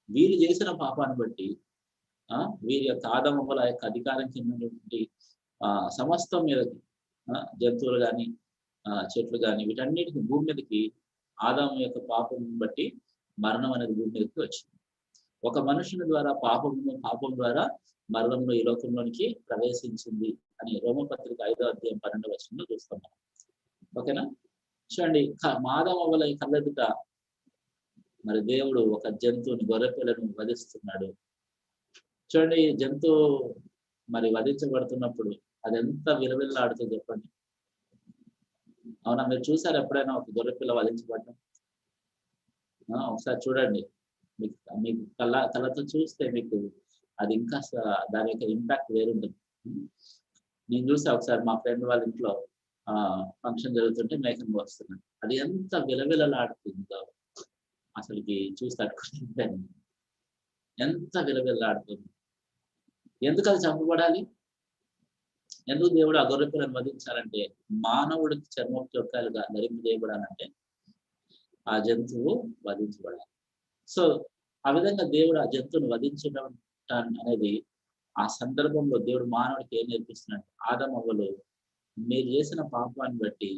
వీళ్ళు చేసిన పాపాన్ని బట్టి వీరి యొక్క ఆదామవ్వల యొక్క అధికారం కింద సమస్తం మీదకి జంతువులు కానీ చెట్లు కానీ వీటన్నిటికీ భూమి మీదకి ఆదాము యొక్క పాపం బట్టి మరణం అనేది భూమి మీదకి వచ్చింది. ఒక మనుషుని ద్వారా పాపం ద్వారా మరణంలో ఈ లోకంలోనికి ప్రవేశించింది అని రోమపత్రిక 5వ అధ్యాయం 12వ వచనంలో చూస్తాం. ఓకేనా? చూడండి, ఆదామవ్వల కళ్ళెదుట మరి దేవుడు ఒక జంతువుని, గొర్రెపిల్లను వధిస్తున్నాడు. చూడండి, జంతువు మరి వధించబడుతున్నప్పుడు అది ఎంత విలవిల్లాడుతుందో చెప్పండి. అవునా? మీరు చూసారు ఎప్పుడైనా ఒక గొర్రెపిల్ల వధించబడటం? ఒకసారి చూడండి, మీకు కళ్ళతో చూస్తే మీకు అది ఇంకా దాని యొక్క ఇంపాక్ట్ వేరుంటుంది. నేను చూసా ఒకసారి మా ఫ్రెండ్ వాళ్ళ ఇంట్లో ఫంక్షన్ జరుగుతుంటే మేకను వస్తున్నాను. అది ఎంత విలవిలలాడుతుందో అసలుకి చూస్తే ఎంత విలవిల్లాడుతుంది. ఎందుకు అది చంపబడాలి? ఎందుకు దేవుడు ఆ గొర్రెపిల్లను వధించాలంటే మానవుడికి చర్మపు చొక్కాలుగా ధరింపజేయబడాలంటే ఆ జంతువు వధించబడాలి. సో ఆ విధంగా దేవుడు ఆ జంతువును వధించడం అనేది ఆ సందర్భంలో దేవుడు మానవుడికి ఏం నేర్పిస్తున్నాడు? ఆదామవ్వలు మీరు చేసిన పాపాన్ని బట్టి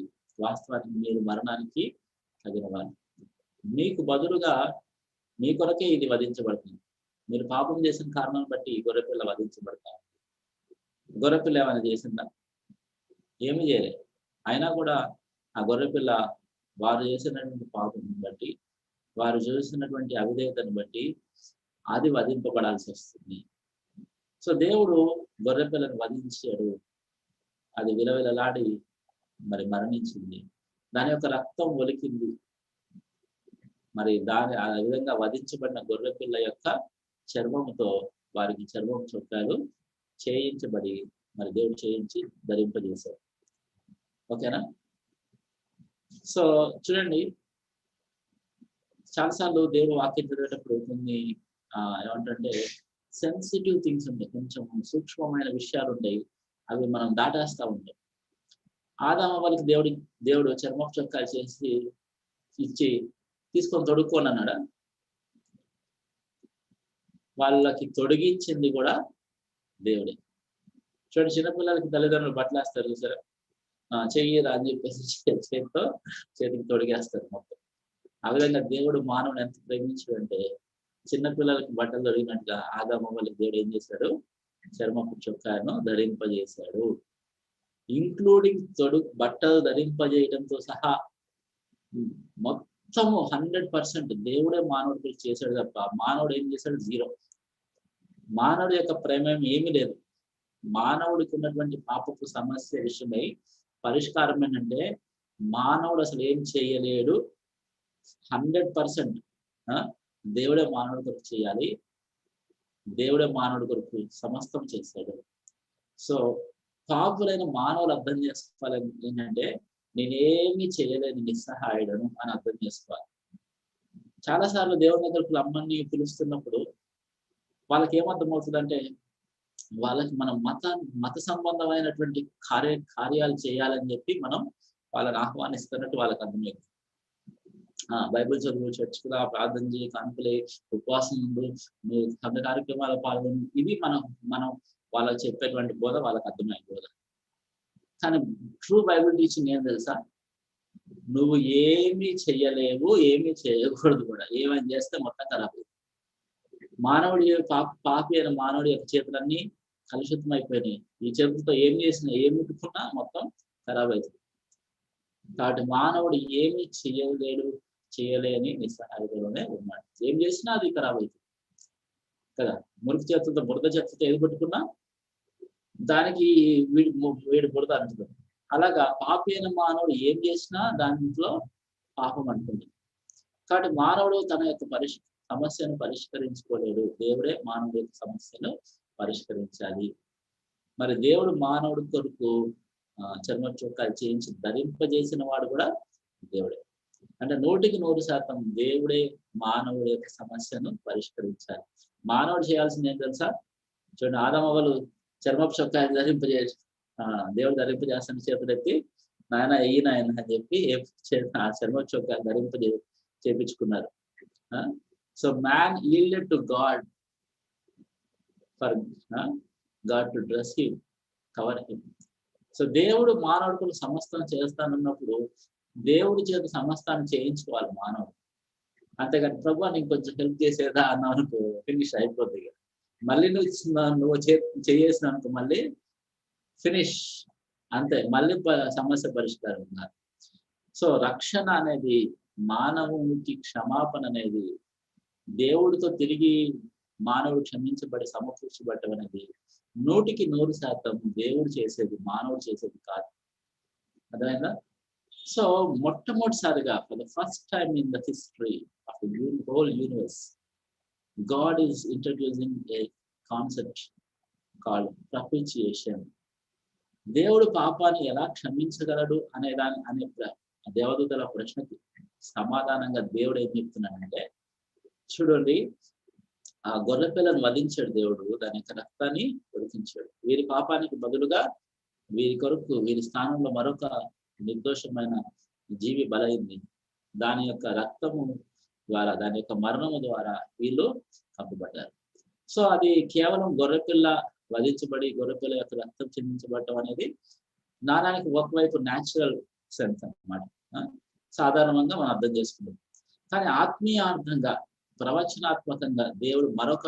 వాస్తవానికి మీరు మరణానికి తగిన వారు. మీకు బదులుగా మీ కొరకే ఇది వధించబడుతుంది. మీరు పాపం చేసిన కారణం బట్టి గొర్రెపిల్ల వధించబడతారు. గొర్రెపిల్ల ఏమైనా చేసిందా? ఏమి చేయలేదు. అయినా కూడా ఆ గొర్రెపిల్ల వారు చేసినటువంటి పాపం బట్టి, వారు చేసినటువంటి అవిధేయతను బట్టి అది వధింపబడాల్సి వస్తుంది. సో దేవుడు గొర్రెపిల్లను వధించాడు. అది విలవిలలాడి మరి మరణించింది. దాని యొక్క రక్తం ఒలికింది. మరి ఆ విధంగా వధించబడిన గొర్రెపిల్ల యొక్క చర్మముతో వారికి చర్మం చొక్కాలు చేయించబడి మరి దేవుడు చేయించి ధరింపజేశారు. ఓకేనా? సో చూడండి, చాలాసార్లు దేవుడు వాక్యం చదివేటప్పుడు కొన్ని ఏమంటే సెన్సిటివ్ థింగ్స్ ఉంటాయి, కొంచెం సూక్ష్మమైన విషయాలు ఉంటాయి. అవి మనం దాటేస్తూ ఉంటాం. ఆదామవ్వలకి దేవుడు చర్మపు చొక్కాలు చేసి ఇచ్చి తీసుకొని తొడుక్కోని అన్నాడా? వాళ్ళకి తొడిగించింది కూడా దేవుడే. చూడండి, చిన్నపిల్లలకి తల్లిదండ్రులు బట్టలేస్తారు చూసారా? చెయ్యిరా అని చెప్పేసి చేతికి తొడిగేస్తారు మొత్తం. ఆ విధంగా దేవుడు మానవుని ఎంత ప్రేమించాడంటే చిన్నపిల్లలకి బట్టలు తొడిగినట్టుగా ఆదామవ్వలకి దేవుడు ఏం చేశాడు? చర్మపు చొక్కాను ధరింపజేశాడు. ఇంక్లూడింగ్ బట్టలు ధరింపజేయడంతో సహా మొత్తము 100% దేవుడే మానవుడికి చేశాడు తప్ప మానవుడు ఏం చేశాడు? 0. మానవుడి యొక్క ప్రమేయం ఏమీ లేదు. మానవుడికి ఉన్నటువంటి పాపపు సమస్య విషయమై పరిష్కారం ఏంటంటే మానవుడు అసలు ఏం చేయలేడు. 100% దేవుడే మానవుడి కొరకు చేయాలి. దేవుడే మానవుడి కొరకు సమస్తం చేశాడు. సో పాపులైన మానవులు అర్థం చేసుకోవాలి ఏంటంటే నేనేమి చేయలేని నిస్సహాయుడను అని అర్థం చేసుకోవాలి. చాలాసార్లు దేవుని దగ్గరకు రమ్మని పిలుస్తున్నప్పుడు వాళ్ళకి ఏమర్థమవుతుందంటే వాళ్ళకి మనం మత సంబంధమైనటువంటి కార్యాలు చేయాలని చెప్పి మనం వాళ్ళని ఆహ్వానిస్తున్నట్టు వాళ్ళకి అర్థమవుతుంది. బైబిల్ చదువు, చర్చిగా ప్రార్థన చేయి, కానుకలే, ఉపవాసం ముందు సంఘ కార్యక్రమాలు పాల్గొని, ఇది మనం వాళ్ళకి చెప్పేటువంటి బోధ వాళ్ళకి అర్థమైన బోధ. కానీ ట్రూ బైబిల్ టీచింగ్ ఏం తెలుసా? నువ్వు ఏమీ చెయ్యలేవు, ఏమీ చేయకూడదు కూడా. ఏమైనా చేస్తే మొత్తం ఖరాబ్ అవుతుంది. మానవుడి పాపి అయిన మానవుడి యొక్క చేతులన్నీ కలుషితం అయిపోయినాయి. ఈ చేతులతో ఏం చేసినా, ఏం ముట్టుకున్నా మొత్తం ఖరాబ్ అవుతుంది. కాబట్టి మానవుడు ఏమీ చేయలేని నిస్సహాయుడులోనే ఉన్నాడు. ఏం చేసినా అది ఖరాబ్ అవుతుంది కదా. మురికి చేతులతో, బురద చేతులతో ఏది పెట్టుకున్నా దానికి వీడి బురద అంటుతుంది. అలాగా పాపి అయిన మానవుడు ఏం చేసినా దాంట్లో పాపం అంటుంది. కాబట్టి మానవుడు తన యొక్క సమస్యను పరిష్కరించుకోలేడు. దేవుడే మానవుడి యొక్క సమస్యను పరిష్కరించాలి. మరి దేవుడు మానవుడి కొరకు చర్మ చొక్కాలు చేయించి ధరింపజేసిన వాడు కూడా దేవుడే. అంటే 100% దేవుడే మానవుడి యొక్క సమస్యను పరిష్కరించాలి. మానవుడు చేయాల్సింది ఏం తెలుసా? చూడండి, ఆదామవ్వలు చర్మపు చొక్కా ధరింపజేసి దేవుడు ధరింపజేస్తాను చేతులెత్తి నాయన ఎయ్యి నాయన అని చెప్పి ఆ చర్మపు చొక్కా చేపించుకున్నారు. So man yielded to God for God to dress him, cover him. So దేవుడు మానవుడికి సమస్తం చేస్తానన్నప్పుడు దేవుడి చేత సమస్తాన్ని చేయించుకోవాలి మానవుడు. అంతేగాని ప్రభు నీకు కొంచెం హెల్ప్ చేసేదా అన్నావు అనుకో, ఫినిష్ అయిపోద్ది. మళ్ళీ నువ్వు చేసిన అనుకో మళ్ళీ ఫినిష్, అంతే, మళ్ళీ సమస్య పరిష్కారం ఉన్నారు. సో రక్షణ అనేది, మానవునికి క్షమాపణ అనేది, దేవుడితో తిరిగి మానవుడు క్షమించబడి సమకూర్చబడటం అనేది 100% దేవుడు చేసేది, మానవుడు చేసేది కాదు. అర్థమైందా? సో మొట్టమొదటిసారిగా for the first time in the history of the whole universe, God is introducing a concept called propitiation. దేవుడు పాపాన్ని ఎలా క్షమించగలడు అనే దేవదూతల ప్రశ్నకి సమాధానంగా దేవుడు ఏం చెప్తున్నాడంటే, చూడండి, ఆ గొర్రె పిల్లను వధించాడు దేవుడు, దాని యొక్క రక్తాన్ని ఉడికించాడు. వీరి పాపానికి బదులుగా వీరి కొరకు, వీరి స్థానంలో మరొక నిర్దోషమైన జీవి బలైంది. దాని యొక్క రక్తము ద్వారా, దాని యొక్క మరణము ద్వారా వీళ్ళు కప్పబడ్డారు. సో అది కేవలం గొర్రెపిల్ల వధించబడి గొర్రెపిల్ల యొక్క రక్తం చెందించబడటం అనేది నానానికి ఒకవైపు న్యాచురల్ సెన్స్ అన్నమాట, సాధారణంగా మనం అర్థం చేసుకుంటాం. కానీ ఆత్మీయార్థంగా, ప్రవచనాత్మకంగా దేవుడు మరొక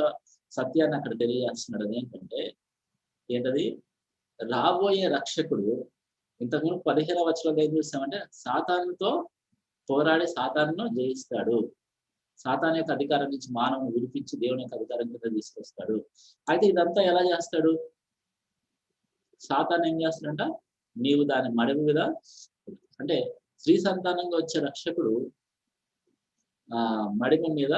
సత్యాన్ని అక్కడ తెలియజేస్తున్నాడు. అదేంటంటే, ఏంటది? రాబోయే రక్షకుడు ఇంతకుముందు 15వ వచనంలో ఏం చూస్తామంటే, సాతానుతో పోరాడి సాతానును జయిస్తాడు. సాతాను యొక్క అధికారం నుంచి మానవుని విడిపించి దేవుని యొక్క అధికారం కింద తీసుకొస్తాడు. అయితే ఇదంతా ఎలా చేస్తాడు? సాతాను ఏం చేస్తాడంట, నీవు దాని మడిమి మీద, అంటే స్త్రీ సంతానంగా వచ్చే రక్షకుడు మడిమ మీద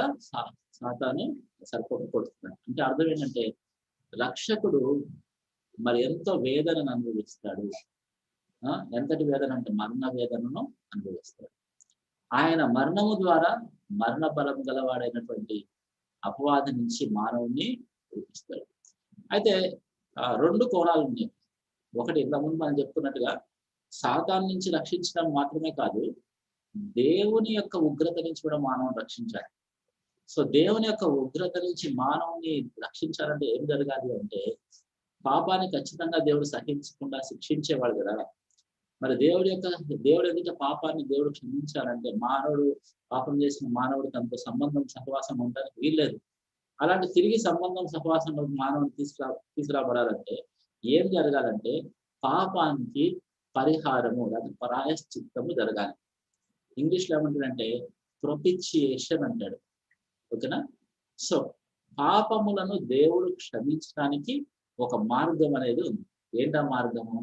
సాతాను సర్పం కొడుతున్నాడు. అంటే అర్థం ఏంటంటే, రక్షకుడు మరి ఎంతో వేదనను అనుభవిస్తాడు. ఎంతటి వేదన అంటే మరణ వేదనను అనుభవిస్తాడు. ఆయన మరణము ద్వారా మరణ బలం గలవాడైనటువంటి అపవాది నుంచి మానవుని విడిపిస్తాడు. అయితే 2 కోణాలు ఉన్నాయి. ఒకటి, ఇంతకుముందు మనం చెప్పుకున్నట్టుగా సాతాను నుంచి రక్షించడం మాత్రమే కాదు, దేవుని యొక్క ఉగ్రత నుంచి కూడా మానవుని రక్షించాలి. సో దేవుని యొక్క ఉగ్రత నుంచి మానవుని రక్షించాలంటే ఏం జరగాలి అంటే, పాపాన్ని ఖచ్చితంగా దేవుడు సహించకుండా శిక్షించేవాడు కదా. మరి దేవుడు ఎదుట పాపాన్ని దేవుడు క్షమించాలంటే, మానవుడు పాపం చేసిన మానవుడు తనతో సంబంధం సహవాసం ఉండడానికి వీల్లేదు. అలాంటి తిరిగి సంబంధం సహవాసంలో మానవుని తీసుకురాబడాలంటే ఏం జరగాలంటే, పాపానికి పరిహారము లేదా ప్రాయశ్చిత్తము జరగాలి. ఇంగ్లీష్లో ఏమంటాడంటే ప్రొపిచియేషన్ అంటాడు. ఓకేనా? సో పాపములను దేవుడు క్షమించడానికి ఒక మార్గం అనేది ఉంది. ఏంటా మార్గము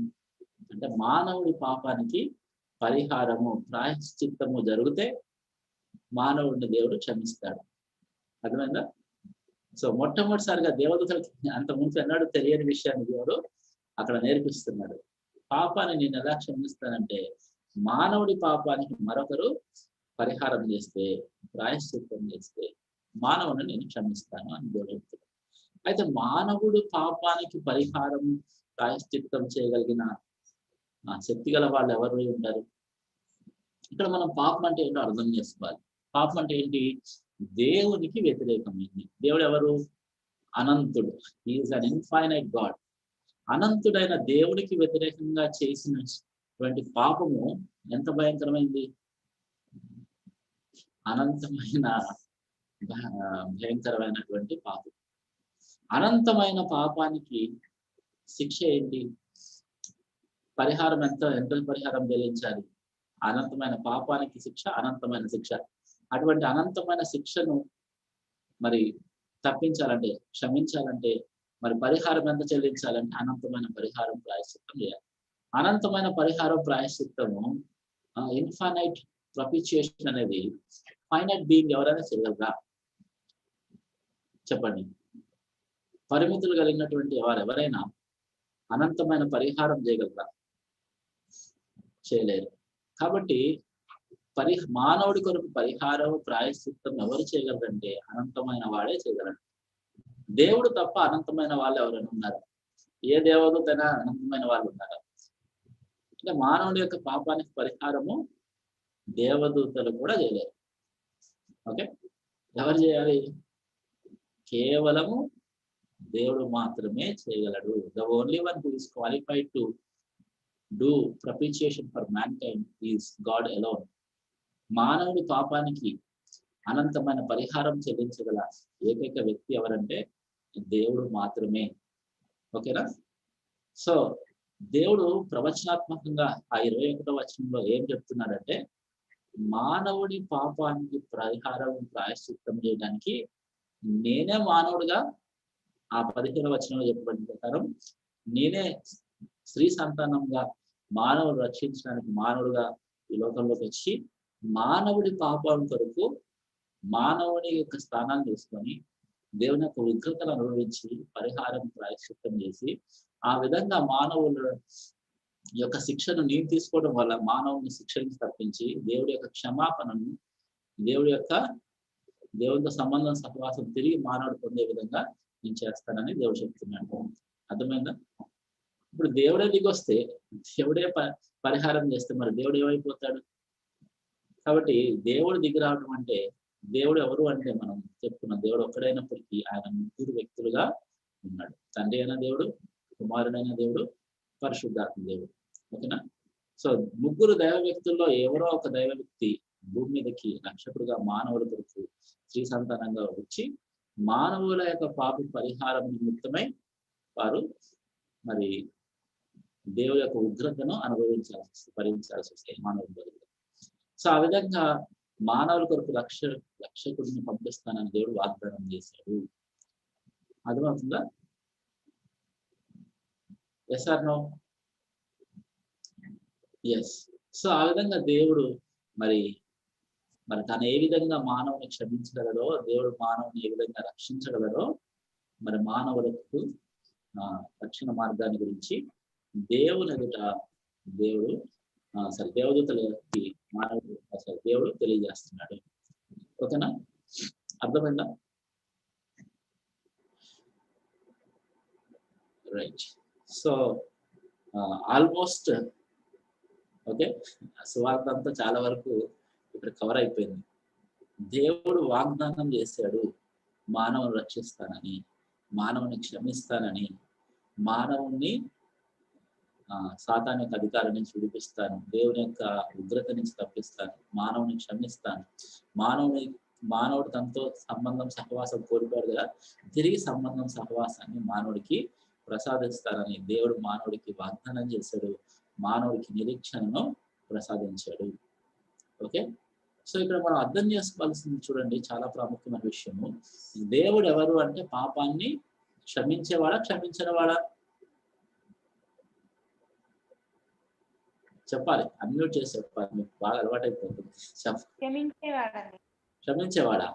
అంటే, మానవుడి పాపానికి పరిహారము, ప్రాయశ్చిత్తము జరిగితే మానవుడిని దేవుడు క్షమిస్తాడు. అర్థమైందా? సో మొట్టమొదటిసారిగా దేవదూతలకి అంత ముందు ఎన్నాడు తెలియని విషయాన్ని దేవుడు అక్కడ నేర్పిస్తున్నాడు. పాపాన్ని నేను ఎలా క్షమిస్తానంటే, మానవుడి పాపానికి మరొకరు పరిహారం చేస్తే, ప్రాయశ్చిత్తం చేస్తే మానవుని నేను క్షమిస్తాను అని దేవుడు చెప్తున్నాడు. అయితే మానవుడు పాపానికి పరిహారం, ప్రాయశ్చిత్తం చేయగలిగిన శక్తి గల వాళ్ళు ఎవరు ఉంటారు? ఇక్కడ మనం పాపం అంటే ఏంటో అర్థం చేసుకోవాలి. పాపం అంటే ఏంటి? దేవునికి వ్యతిరేకమైంది. దేవుడు ఎవరు? అనంతుడు. హీఈస్ అన్ ఇన్ఫైనైట్ గాడ్. అనంతుడైన దేవుడికి వ్యతిరేకంగా చేసినటువంటి పాపము ఎంత భయంకరమైంది? అనంతమైన భయంకరమైనటువంటి పాపం. అనంతమైన పాపానికి శిక్ష ఏంటి? పరిహారం ఎంత పరిహారం చెల్లించాలి? అనంతమైన పాపానికి శిక్ష, అనంతమైన శిక్ష. అటువంటి అనంతమైన శిక్షను మరి తప్పించాలంటే, క్షమించాలంటే మరి పరిహారం ఎంత చెల్లించాలంటే అనంతమైన పరిహారం, ప్రాయశ్చిత్తం చేయాలి. అనంతమైన పరిహారం, ప్రాయశ్చిత్తము, ఇన్ఫైనైట్ ప్రొపిచియేషన్ అనేది ఫైనైట్ బీయింగ్ ఎవరైనా చేయగలరా? చెప్పండి. పరిమితులు కలిగినటువంటి ఎవరైనా అనంతమైన పరిహారం చేయగలరా? చేయలేరు. కాబట్టి మానవుడి కొరకు పరిహారం ప్రాయశ్చిత్తం ఎవరు చేయగలరంటే అనంతమైన వాడే చేయగలరు. దేవుడు తప్ప అనంతమైన వాళ్ళు ఎవరైనా ఉన్నారు? ఏ దేవదూతైనా అనంతమైన వాళ్ళు ఉన్నారా? అంటే మానవుడి యొక్క పాపానికి పరిహారము దేవదూతలు కూడా చేయలేరు. ఓకే, ఎవరు చేయాలి? కేవలము దేవుడు మాత్రమే చేయగలడు. The only one who is qualified to do propitiation for mankind is God alone. మానవుడి పాపానికి అనంతమైన పరిహారం చెల్లించగల ఏకైక వ్యక్తి ఎవరంటే దేవుడు మాత్రమే. ఓకేనా? సో దేవుడు ప్రవచనాత్మకంగా ఆ 21వ వచనంలో ఏం చెప్తున్నాడంటే, మానవుడి పాపానికి పరిహారం ప్రాయశ్చిత్తం చేయడానికి నేనే మానవుడిగా, ఆ 15వ వచనంలో చెప్పబడిన ప్రకారం నేనే స్త్రీ సంతానంగా మానవుడు రక్షించడానికి మానవుడుగా ఈ లోకంలోకి వచ్చి మానవుడి పాపం కొరకు మానవుడి యొక్క స్థానాన్ని తీసుకొని దేవుని యొక్క ఉగ్రతను అనుభవించి పరిహారం ప్రాయశ్చిత్తం చేసి ఆ విధంగా మానవుల యొక్క శిక్షను నేను తీసుకోవడం వల్ల మానవుని శిక్ష నుంచి తప్పించి దేవుడి యొక్క క్షమాపణను, దేవుడితో సంబంధం సహవాసం తిరిగి మానవుడు పొందే విధంగా నేను చేస్తానని దేవుడు చెప్తున్నాడు. అర్థమైందా? ఇప్పుడు దేవుడే దిగొస్తే, దేవుడే పరిహారం చేస్తే మరి దేవుడు ఏమైపోతాడు? కాబట్టి దేవుడు దిగి రావడం అంటే, దేవుడు ఎవరు అంటే మనం చెప్పుకున్నాం, దేవుడు ఒక్కడైనప్పటికీ ఆయన 3 వ్యక్తులుగా ఉన్నాడు. తండ్రి అయిన దేవుడు, కుమారుడైన దేవుడు, పరిశుద్ధాత్మ దేవుడు. ఓకేనా? సో 3 దైవ వ్యక్తుల్లో ఎవరో ఒక దైవ వ్యక్తి భూమి మీదకి రక్షకుడుగా మానవుల కొరకు స్త్రీ సంతానంగా వచ్చి మానవుల యొక్క పాప పరిహారం నిమిత్తమై వారు మరి దేవుడి యొక్క ఉగ్రతను భరించాల్సి వస్తాయి మానవుల కొరకు. సో ఆ విధంగా మానవుల కొరకు రక్షకుడిని పంపిస్తానని దేవుడు వాగ్దానం చేశాడు. అర్థమవుతుందా? Yes or no? Yes. So ఆ విధంగా దేవుడు మరి తను ఏ విధంగా మానవుని క్షమించగలడో, దేవుడు మానవుని ఏ విధంగా రక్షించగలడో, మరి మానవులకు రక్షణ మార్గాన్ని గురించి దేవుని ఎదుట దేవదూతలకి దేవుడు తెలియజేస్తున్నాడు. ఓకేనా? అర్థమైందా? రైట్. సో ఆల్మోస్ట్ ఓకే, సువార్త అంతా చాలా వరకు ఇక్కడ కవర్ అయిపోయింది. దేవుడు వాగ్దానం చేశాడు మానవుని రక్షిస్తానని, మానవుని క్షమిస్తానని, మానవుణ్ణి సాతాను యొక్క అధికారం నుంచి విడిపిస్తాను, దేవుని యొక్క ఉగ్రత నుంచి తప్పిస్తాను, మానవుని క్షమిస్తాను, మానవుడు తనతో సంబంధం సహవాసం కోల్పోయాడు కదా, తిరిగి సంబంధం సహవాసాన్ని మానవుడికి ప్రసాదిస్తానని దేవుడు మానవుడికి వాగ్దానం చేశాడు, మానవుడికి నిరీక్షణను ప్రసాదించాడు. ఓకే, సో ఇక్కడ మనం అర్థం చేసుకోవాల్సింది చూడండి, చాలా ప్రాముఖ్యమైన విషయము. దేవుడు ఎవరు అంటే పాపాన్ని క్షమించేవాడా, క్షమించనివాడా? చెప్పాలి, అన్మ్యూట్ చేసి చెప్పాలి, మీకు బాగా అలవాటైపోతుంది. క్షమించేవాడా?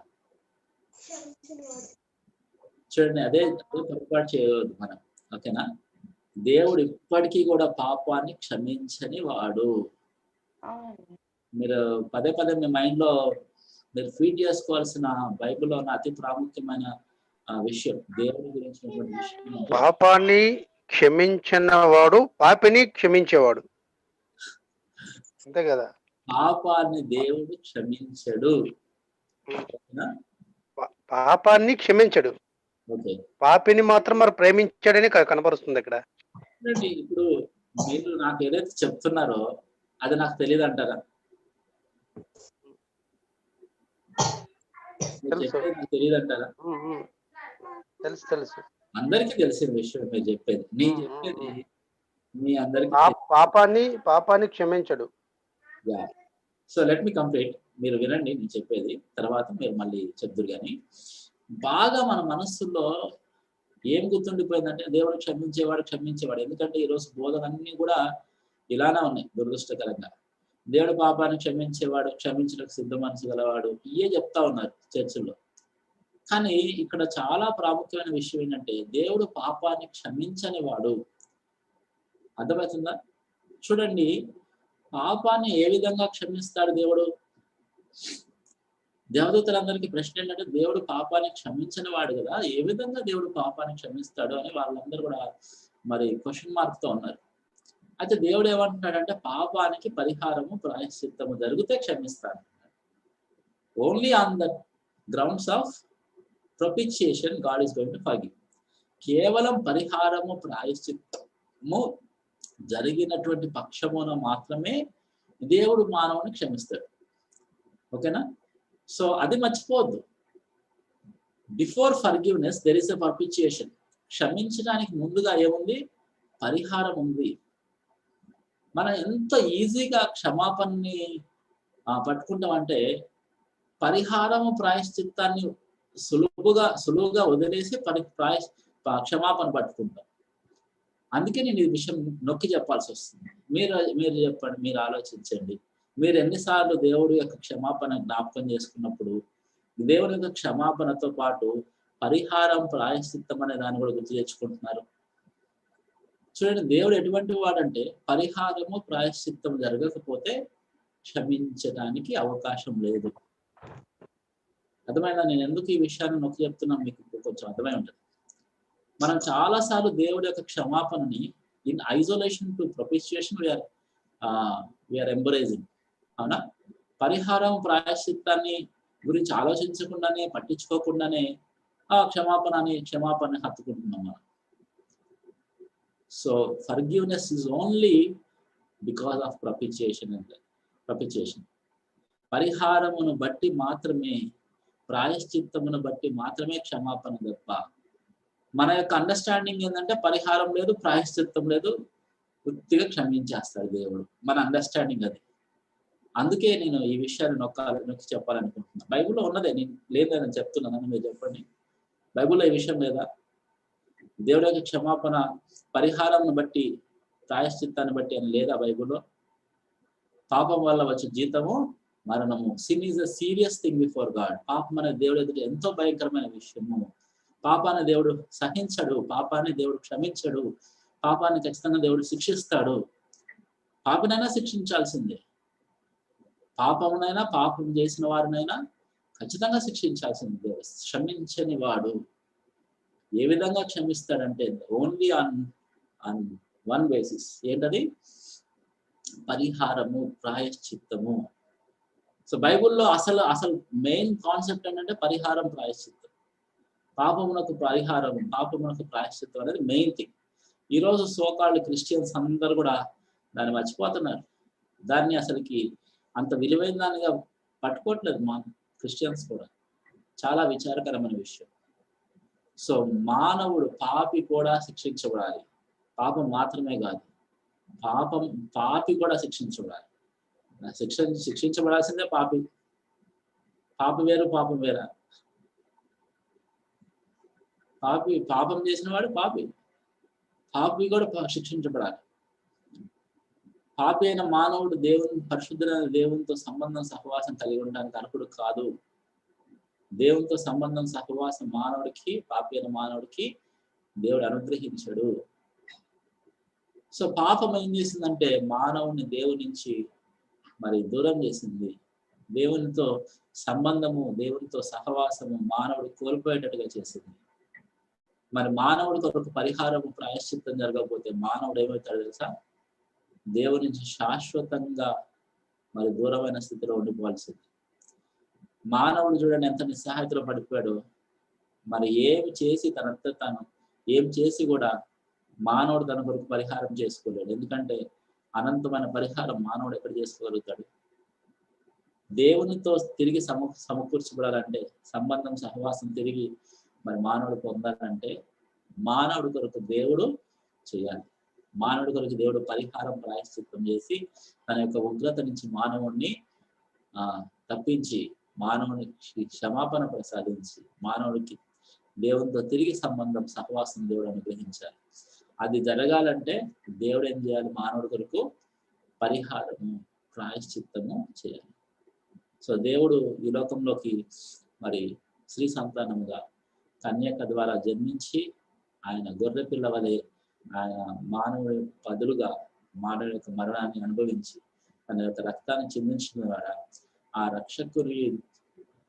చూడండి, అదే పొరపాటు చేయవద్దు మనం. ఓకేనా? దేవుడు ఇప్పటికీ కూడా పాపాన్ని క్షమించని వాడు. మీరు పదే పదే మీ మైండ్ లో మీరు ఫీడ్ చేసుకోవాల్సిన బైబిల్లో ఉన్న అతి ప్రాముఖ్యమైన విషయం, దేవుడి గురించినటువంటి విషయం. పాపాన్ని క్షమించిన వాడు పాపిని క్షమించేవాడు, అంతే కదా? పాపాన్ని దేవుడు క్షమించడు, పాపాన్ని క్షమించడు, పాపిని మాత్రం మరి ప్రేమించాడని కనపరుస్తుంది ఇక్కడ. ఇప్పుడు మీరు నాకు ఏదైతే చెప్తున్నారో అది నాకు తెలియదు అంటారా? తెలియదు అంటారా? తెలుసు, అందరికీ తెలిసిన విషయం మీరు చెప్పేది. నేను చెప్పేది మీ అందరికి పాపాన్ని క్షమించడు. So let me complete. మీరు వినండి నేను చెప్పేది, తర్వాత మీరు మళ్ళీ చెప్దురు. కానీ బాగా మన మనస్సులో ఏం గుర్తుండిపోయిందంటే దేవుడు క్షమించేవాడు. ఎందుకంటే ఈరోజు బోధనన్నీ కూడా ఇలానే ఉన్నాయి దురదృష్టకరంగా. దేవుడు పాపాన్ని క్షమించేవాడు, క్షమించడానికి సిద్ధ మనసు గలవాడు, ఇవే చెప్తా ఉన్నారు చర్చిల్లో. కానీ ఇక్కడ చాలా ప్రాముఖ్యమైన విషయం ఏంటంటే దేవుడు పాపాన్ని క్షమించని వాడు. అర్థమవుతుందా? చూడండి, పాపాన్ని ఏ విధంగా క్షమిస్తాడు దేవుడు? దేవదూతలందరికీ ప్రశ్న ఏంటంటే, దేవుడు పాపాన్ని క్షమించని వాడు కదా, ఏ విధంగా దేవుడు పాపాన్ని క్షమిస్తాడు అని వాళ్ళందరూ కూడా మరి క్వశ్చన్ మార్క్ తో ఉన్నారు. అయితే దేవుడు ఏమంటున్నాడంటే, పాపానికి పరిహారము ప్రాయశ్చిత్తము జరిగితే క్షమిస్తాను. Only on the grounds of propitiation God is going to forgive. కేవలం పరిహారము ప్రాయశ్చిత్తము జరిగినటువంటి పక్షమున మాత్రమే దేవుడు మానవుని క్షమిస్తాడు. ఓకేనా? సో అది మర్చిపోవద్దు. Before forgiveness there is a propitiation. క్షమించడానికి ముందుగా ఏముంది? పరిహారం ఉంది. మనం ఎంత ఈజీగా క్షమాపణని పట్టుకుంటామంటే, పరిహారము ప్రాయశ్చిత్తాన్ని సులువుగా వదిలేసి క్షమాపణ పట్టుకుంటాం. అందుకే నేను ఈ విషయం నొక్కి చెప్పాల్సి వస్తుంది. మీరు చెప్పండి, మీరు ఆలోచించండి. మీరు ఎన్నిసార్లు దేవుడి యొక్క క్షమాపణ జ్ఞాపకం చేసుకున్నప్పుడు దేవుని యొక్క క్షమాపణతో పాటు పరిహారం ప్రాయశ్చిత్తం అనే దాన్ని కూడా గుర్తు తెచ్చుకుంటున్నారు? చూడండి, దేవుడు ఎటువంటి వాడంటే, పరిహారము ప్రాయశ్చిత్తం జరగకపోతే క్షమించడానికి అవకాశం లేదు. అర్థమైందా? నేను ఎందుకు ఈ విషయాన్ని నొక్కి చెప్తున్నా మీకు కొంచెం అర్థమై ఉంటుంది. మనం చాలాసార్లు దేవుడి యొక్క క్షమాపణని in isolation to propitiation we are embracing. అవునా? పరిహారం ప్రాయశ్చిత్తాన్ని గురించి ఆలోచించకుండానే, పట్టించుకోకుండానే క్షమాపణ హత్తుకుంటున్నాం మనం. So forgiveness is only because of propitiation. పరిహారమును బట్టి మాత్రమే, ప్రాయశ్చిత్తమును బట్టి మాత్రమే క్షమాపణ తప్ప. మన యొక్క అండర్స్టాండింగ్ ఏంటంటే, పరిహారం లేదు, ప్రాయశ్చిత్తం లేదు, పూర్తిగా క్షమించేస్తాడు దేవుడు. మన అండర్స్టాండింగ్ అది. అందుకే నేను ఈ విషయాన్ని నొక్కి చెప్పాలనుకుంటున్నాను. బైబిల్లో ఉన్నదే, నేను లేదని చెప్తున్నానని మీరు చెప్పండి. బైబిల్లో ఈ విషయం లేదా? దేవుడి యొక్క క్షమాపణ పరిహారం బట్టి, ప్రాయశ్చిత్తాన్ని బట్టి అని లేదా బైబిల్లో? పాపం వల్ల వచ్చే జీతము మరణము. Sin is a serious thing before God. పాపం అనే దేవుడు ఎదుట ఎంతో భయంకరమైన విషయము. పాపాన్ని దేవుడు సహించడు, పాపాన్ని దేవుడు క్షమించడు, పాపాన్ని ఖచ్చితంగా దేవుడు శిక్షిస్తాడు. పాపనైనా శిక్షించాల్సిందే. పాపం చేసిన వారినైనా ఖచ్చితంగా శిక్షించాల్సింది దేవుడు. క్షమించని వాడు ఏ విధంగా క్షమిస్తాడంటే, ఓన్లీ ఆన్ వన్ బేసిస్. ఏంటది? పరిహారము, ప్రాయశ్చిత్తము. సో బైబిల్లో అసలు మెయిన్ కాన్సెప్ట్ ఏంటంటే పరిహారం, ప్రాయశ్చిత్తం. పాపమునకు పరిహారం, పాపమునకు ప్రాయశ్చిత్తం అనేది మెయిన్ థింగ్. ఈరోజు సోకాల్డ్ క్రిస్టియన్స్ అందరూ కూడా దాన్ని మర్చిపోతున్నారు. దాన్ని అసలుకి అంత విలువైన దానిగా పట్టుకోవట్లేదు మా క్రిస్టియన్స్ కూడా. చాలా విచారకరమైన విషయం. సో మానవుడు, పాపి కూడా శిక్షించబడాలి. పాపం మాత్రమే కాదు, పాపి కూడా శిక్షించబడాలి. శిక్షించబడాల్సిందే పాపి. పాపి వేరు, పాపం వేరా? పాపం చేసిన వాడు పాపి కూడా శిక్షించబడాలి. పాపి అయిన మానవుడు పరిశుద్ధమైన దేవునితో సంబంధం, సహవాసం కలిగి ఉండడానికి అర్హుడు కాదు. దేవునితో సంబంధం, సహవాసం పాపి అయిన మానవుడికి దేవుడు అనుగ్రహించడు. సో పాపం ఏం చేసిందంటే, మానవుని దేవుని నుంచి మరి దూరం చేసింది. దేవునితో సంబంధము, దేవునితో సహవాసము మానవుడు కోల్పోయేటట్టుగా చేసింది. మరి మానవుడి కొరకు పరిహారము, ప్రాయశ్చిత్తం జరగకపోతే మానవుడు ఏమవుతాడు తెలుసా? దేవుని నుంచి శాశ్వతంగా మరి దూరమైన స్థితిలో ఉండిపోవాల్సింది. మానవుడు చూడండి ఎంత నిస్సహాయతలో పడిపోయాడు. మరి ఏమి చేసి ఏం చేసి కూడా మానవుడు తన కొరకు పరిహారం చేసుకోలేడు. ఎందుకంటే అనంతమైన పరిహారం మానవుడు ఎక్కడ చేసుకోగలుగుతాడు? దేవునితో తిరిగి సమకూర్చబడాలంటే, సంబంధం, సహవాసం తిరిగి మరి మానవుడు పొందాలంటే మానవుడి కొరకు దేవుడు చేయాలి. మానవుడి కొరకు దేవుడు పరిహారం, ప్రాయశ్చిత్తం చేసి తన యొక్క ఉగ్రత నుంచి మానవుడిని తప్పించి, మానవునికి క్షమాపణ ప్రసాదించి, మానవుడికి దేవునితో తిరిగి సంబంధం, సహవాసం దేవుడు అనుగ్రహించాలి. అది జరగాలంటే దేవుడు ఏం చేయాలి? మానవుడి కొరకు పరిహారము, ప్రాయశ్చిత్తము చేయాలి. సో దేవుడు ఈ లోకంలోకి మరి స్త్రీ సంతానముగా కన్యక ద్వారా జన్మించి, ఆయన గొర్రె పిల్ల వలె ఆయన మానవుడి బదులుగా మానవుడి యొక్క మరణాన్ని అనుభవించి తన యొక్క రక్తాన్ని చిందించిన ద్వారా ఆ రక్షకుని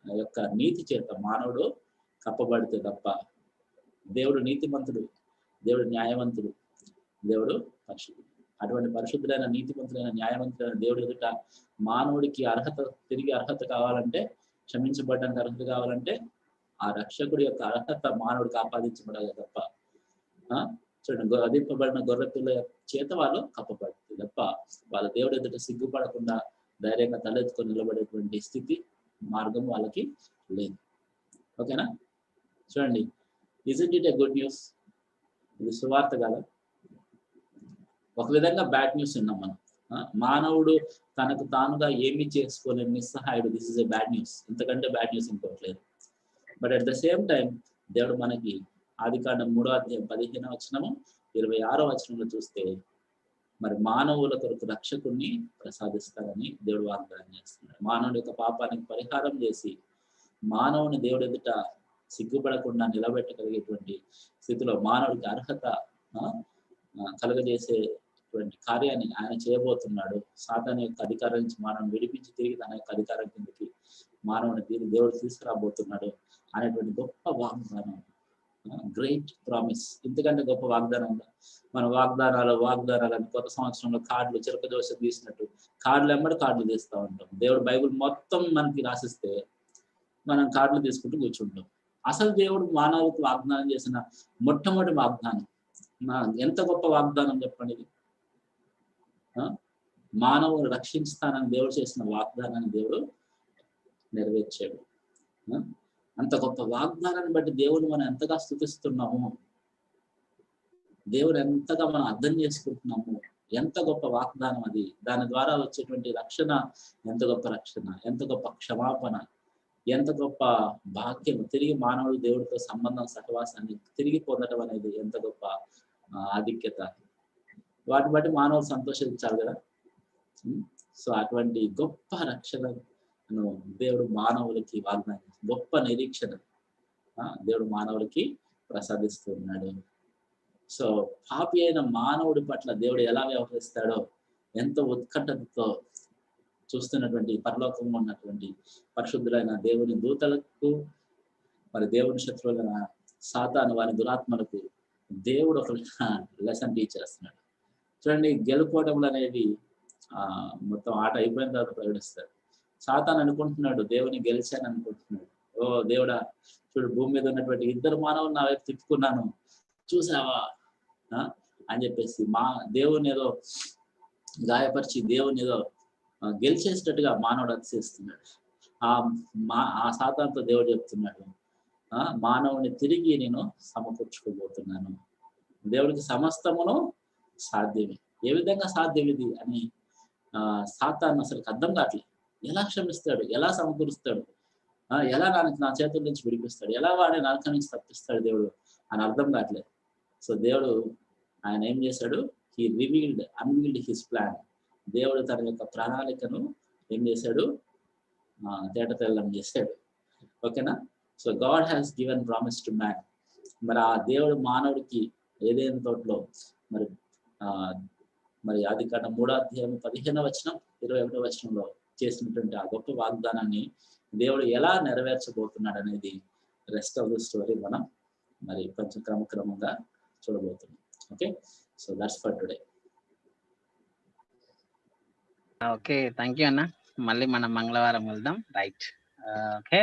యొక్క నీతి చేత మానవుడు కప్పబడితే తప్ప, దేవుడు నీతిమంతుడు, దేవుడు న్యాయవంతుడు, దేవుడు పరిశుద్ధుడు. అటువంటి పరిశుద్ధులైన నీతిమంతులైన న్యాయవంతులైన దేవుడు ఎదుట మానవుడికి తిరిగి అర్హత కావాలంటే, క్షమించబడడానికి అర్హత కావాలంటే ఆ రక్షకుడి యొక్క అర్హత మానవుడికి ఆపాదించబడాలి తప్ప, చూడండి, వధింపబడిన గొర్రె పిల్ల చేత వాళ్ళు కప్పబడుతుంది తప్ప వాళ్ళ దేవుడు ఎదుట సిగ్గుపడకుండా ధైర్యంగా తలెత్తుకొని నిలబడేటువంటి స్థితి, మార్గం వాళ్ళకి లేదు. ఓకేనా? చూడండి, isn't it a good news? ఇది సువార్త కదా? ఒక విధంగా బ్యాడ్ న్యూస్ విన్నాం మనం. మానవుడు తనకు తానుగా ఏమి చేసుకోలేని నిస్సహాయుడు. This is a bad news. ఇంతకంటే బ్యాడ్ న్యూస్ ఇంకోట్లేదు. But at the same time దేవుడు మనకి ఆదికాండం 3వ అధ్యాయం 15వ వచనము 26వ వచనంలో చూస్తే మరి మానవుల కొరకు రక్షకుణ్ణి ప్రసాదిస్తారని దేవుడు వాగ్దానం చేస్తున్నాడు. మానవుడి యొక్క పాపానికి పరిహారం చేసి మానవుని దేవుడి ఎదుట సిగ్గుపడకుండా నిలబెట్టగలిగేటువంటి స్థితిలో మానవుడికి అర్హత కలుగజేసేటువంటి కార్యాన్ని ఆయన చేయబోతున్నాడు. సాతాను యొక్క అధికారం నుంచి మానవుని విడిపించి తిరిగి తన యొక్క అధికారం కిందకి మానవుని దేవుడు తీసుకురాబోతున్నాడు అనేటువంటి గొప్ప వాగ్దానం, గ్రేట్ ప్రామిస్. ఇంతకంటే గొప్ప వాగ్దానం ఉందా? మన వాగ్దానాలని కొత్త సంవత్సరంలో కార్డులు చిరక దోశ తీసినట్టు కార్డులు ఎమ్మడి కార్డులు తీస్తూ ఉంటాం. దేవుడు బైబిల్ మొత్తం మనకి రాసిస్తే మనం కార్డులు తీసుకుంటూ కూర్చుంటాం. అసలు దేవుడు మానవులకు వాగ్దానం చేసిన మొట్టమొదటి వాగ్దానం, ఎంత గొప్ప వాగ్దానం చెప్పండి ఇది. మానవుని రక్షిస్తానని దేవుడు చేసిన వాగ్దానాన్ని దేవుడు నెరవేర్చాడు. అంత గొప్ప వాగ్దానాన్ని బట్టి దేవుని మనం ఎంతగా స్తుతిస్తున్నాము, దేవుడు ఎంతగా మనం అర్థం చేసుకుంటున్నాము. ఎంత గొప్ప వాగ్దానం అది. దాని ద్వారా వచ్చేటువంటి రక్షణ ఎంత గొప్ప రక్షణ, ఎంత గొప్ప క్షమాపణ, ఎంత గొప్ప భాగ్యం. తిరిగి మానవుడు దేవుడితో సంబంధం, సహవాసాన్ని తిరిగి పొందడం అనేది ఎంత గొప్ప ఆధిక్యత. వాటి బట్టి మానవులు సంతోషించాలి కదా. సో అటువంటి గొప్ప రక్షణను దేవుడు మానవులకి వాగ్దానం, గొప్ప నిరీక్షణ దేవుడు మానవులకి ప్రసాదిస్తూ ఉన్నాడు. సో పాపి అయిన మానవుడి పట్ల దేవుడు ఎలా వ్యవహరిస్తాడో ఎంతో ఉత్కంఠతో చూస్తున్నటువంటి పరలోకంలో ఉన్నటువంటి పరిశుద్ధులైన దేవుని దూతలకు, మరి దేవుని శత్రువులైన సాతాను వారి దురాత్మలకు దేవుడు ఒక లెసన్ టీచ్ చేస్తున్నాడు. చూడండి, గెలుపోవటంలు అనేవి మొత్తం ఆట అయిపోయిన తర్వాత ప్రకటిస్తాడు. సాతాను అనుకుంటున్నాడు దేవుని గెలిచాను అనుకుంటున్నాడు. ఓ దేవుడా, చూడు, భూమి మీద ఉన్నటువంటి 2 మానవులు నా వైపు తిప్పుకున్నాను, చూసావా అని చెప్పేసి దేవుని ఏదో గాయపరిచి దేవుని ఏదో గెలిచేసినట్టుగా మానవుడు అతిశయిస్తున్నాడు. ఆ సాతానుతో దేవుడు చెప్తున్నాడు, మానవుని తిరిగి నేను సమకూర్చుకోబోతున్నాను. దేవుడికి సమస్తమును సాధ్యమే. ఏ విధంగా సాధ్యం ఇది అని సాతాను అసలు అర్థం కావట్లేదు. ఎలా క్షమిస్తాడు, ఎలా సమకూరుస్తాడు, ఎలా నా చేతుల నుంచి విడిపిస్తాడు, ఎలా వాడిని నరకం నుంచి తప్పిస్తాడు దేవుడు అని అర్థం కావట్లేదు. సో దేవుడు ఆయన ఏం చేశాడు? He unveiled his plan. దేవుడు తన యొక్క ప్రణాళికను ఏం చేశాడు? తేటతెల్లం చేశాడు. ఓకేనా? So God has given promise to man. మరి ఆ దేవుడు మానవుడికి ఏదైనా తోటలో మరి ఆదికాండం 3వ అధ్యాయం 15వ వచనం 21వ వచనంలో చేసినటువంటి ఆ గొప్ప వాగ్దానాన్ని దేవుడు ఎలా నెరవేర్చబోతున్నాడు అనేది రెస్ట్ ఆఫ్ ది స్టోరీ మనం మరి కొంచెం క్రమక్రమంగా చూడబోతున్నాం. Okay, so that's for today. Okay, thank you అన్న. మళ్ళీ మనం మంగళవారం వెళ్దాం. రైట్. ఓకే.